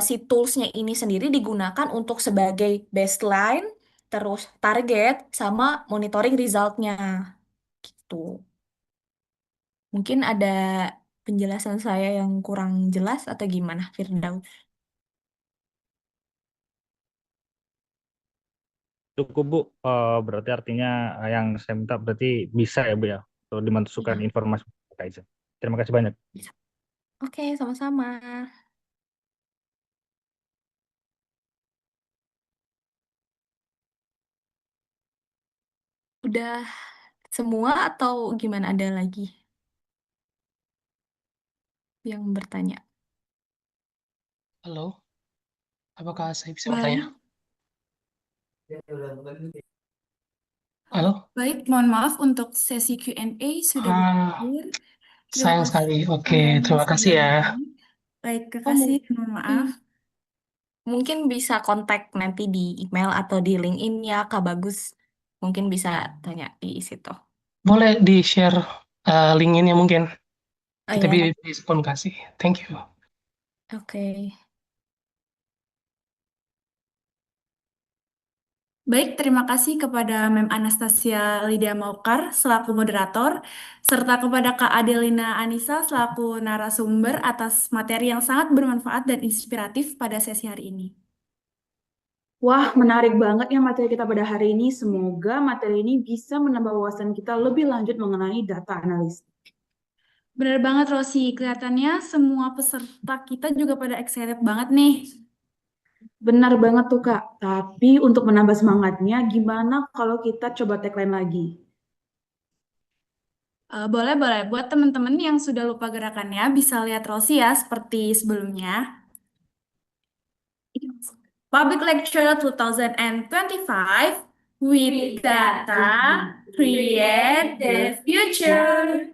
si tools-nya ini sendiri digunakan untuk sebagai baseline, terus target, sama monitoring result-nya. Gitu. Mungkin ada penjelasan saya yang kurang jelas atau gimana, Firdaus? Cukup Bu. Berarti artinya yang saya minta berarti bisa ya Bu ya untuk dimasukkan Iya. informasi Kaizen. Terima kasih banyak. Oke, sama-sama. Udah semua atau gimana, ada lagi yang bertanya? Halo, apakah saya bisa bertanya? Halo? Baik, mohon maaf untuk sesi Q&A sudah berakhir. Terima Sayang kasih sekali. Oke, undangan terima sudah kasih ya. hadir. Baik, terima kasih. Mohon maaf. Mungkin bisa kontak nanti di email atau di LinkedIn ya, Kak Bagus. Mungkin bisa tanya di situ. Boleh di-share link-nya mungkin. Oh Kita ya, bisa komunikasi. Thank you. oke. Baik, terima kasih kepada Mem Anastasia Lydia Maukar selaku moderator, serta kepada Kak Adelina Anissa selaku narasumber atas materi yang sangat bermanfaat dan inspiratif pada sesi hari ini. Wah, menarik banget ya materi kita pada hari ini. Semoga materi ini bisa menambah wawasan kita lebih lanjut mengenai data analis. Benar banget, Rosi. Kelihatannya semua peserta kita juga pada excited banget nih. Benar banget tuh, Kak. Tapi untuk menambah semangatnya, gimana kalau kita coba tagline lagi? Boleh. Buat teman-teman yang sudah lupa gerakannya, bisa lihat Rosi ya, seperti sebelumnya. Public Lecture 2025, with data, create the future.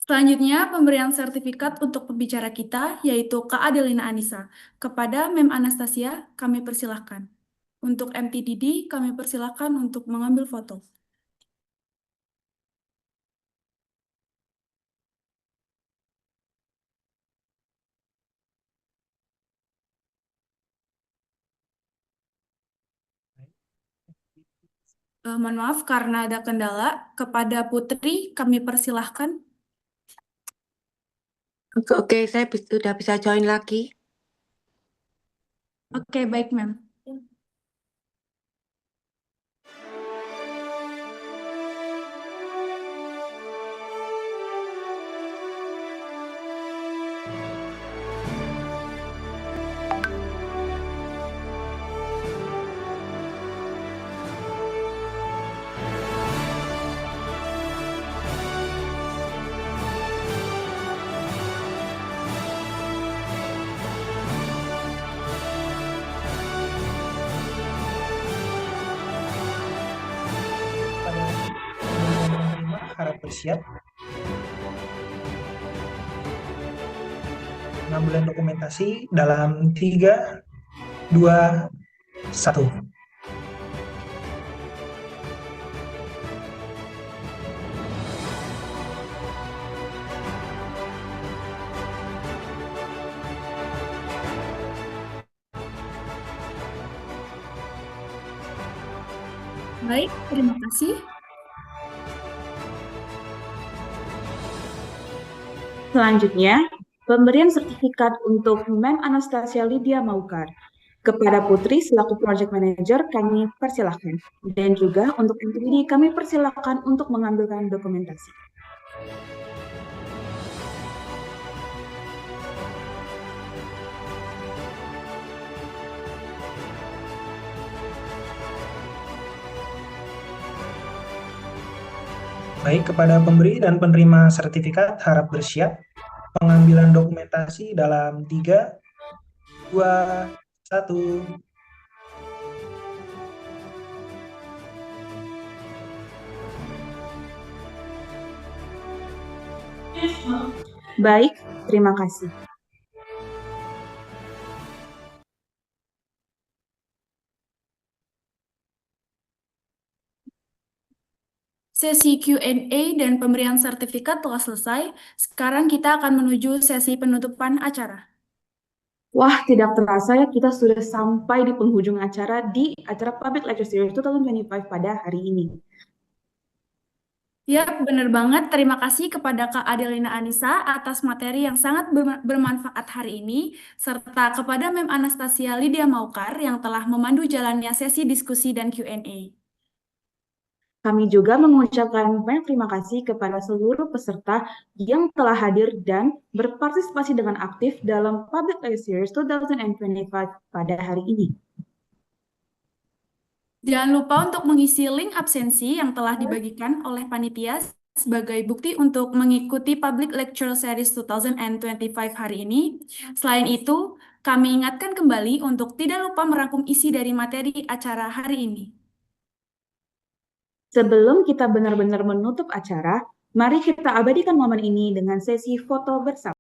Selanjutnya, pemberian sertifikat untuk pembicara kita, yaitu Kak Adelina Anissa. Kepada Mem Anastasia, kami persilahkan. Untuk MTDD, kami persilahkan untuk mengambil foto. Mohon maaf, karena ada kendala. Kepada Putri, kami persilahkan. Oke, saya sudah bisa join lagi. Oke, baik, Mem. bersiap. Pengambilan dokumentasi dalam 3, 2, 1. Baik, terima kasih. Selanjutnya, pemberian sertifikat untuk Mem Anastasia Lydia Maukar. Kepada Putri selaku Project Manager kami persilahkan. Dan juga untuk ini kami persilahkan untuk mengambilkan dokumentasi. Baik, kepada pemberi dan penerima sertifikat harap bersiap. Pengambilan dokumentasi dalam 3, 2, 1. Baik, terima kasih. Sesi Q&A dan pemberian sertifikat telah selesai. Sekarang kita akan menuju sesi penutupan acara. Wah, tidak terasa ya kita sudah sampai di penghujung acara di acara Public Lecture Series 2025 pada hari ini. Ya, benar banget. Terima kasih kepada Kak Adelina Anissa atas materi yang sangat bermanfaat hari ini, serta kepada Mem Anastasia Lydia Maukar yang telah memandu jalannya sesi diskusi dan Q&A. Kami juga mengucapkan banyak terima kasih kepada seluruh peserta yang telah hadir dan berpartisipasi dengan aktif dalam Public Lecture Series 2025 pada hari ini. Jangan lupa untuk mengisi link absensi yang telah dibagikan oleh panitia sebagai bukti untuk mengikuti Public Lecture Series 2025 hari ini. Selain itu, kami ingatkan kembali untuk tidak lupa merangkum isi dari materi acara hari ini. Sebelum kita benar-benar menutup acara, mari kita abadikan momen ini dengan sesi foto bersama.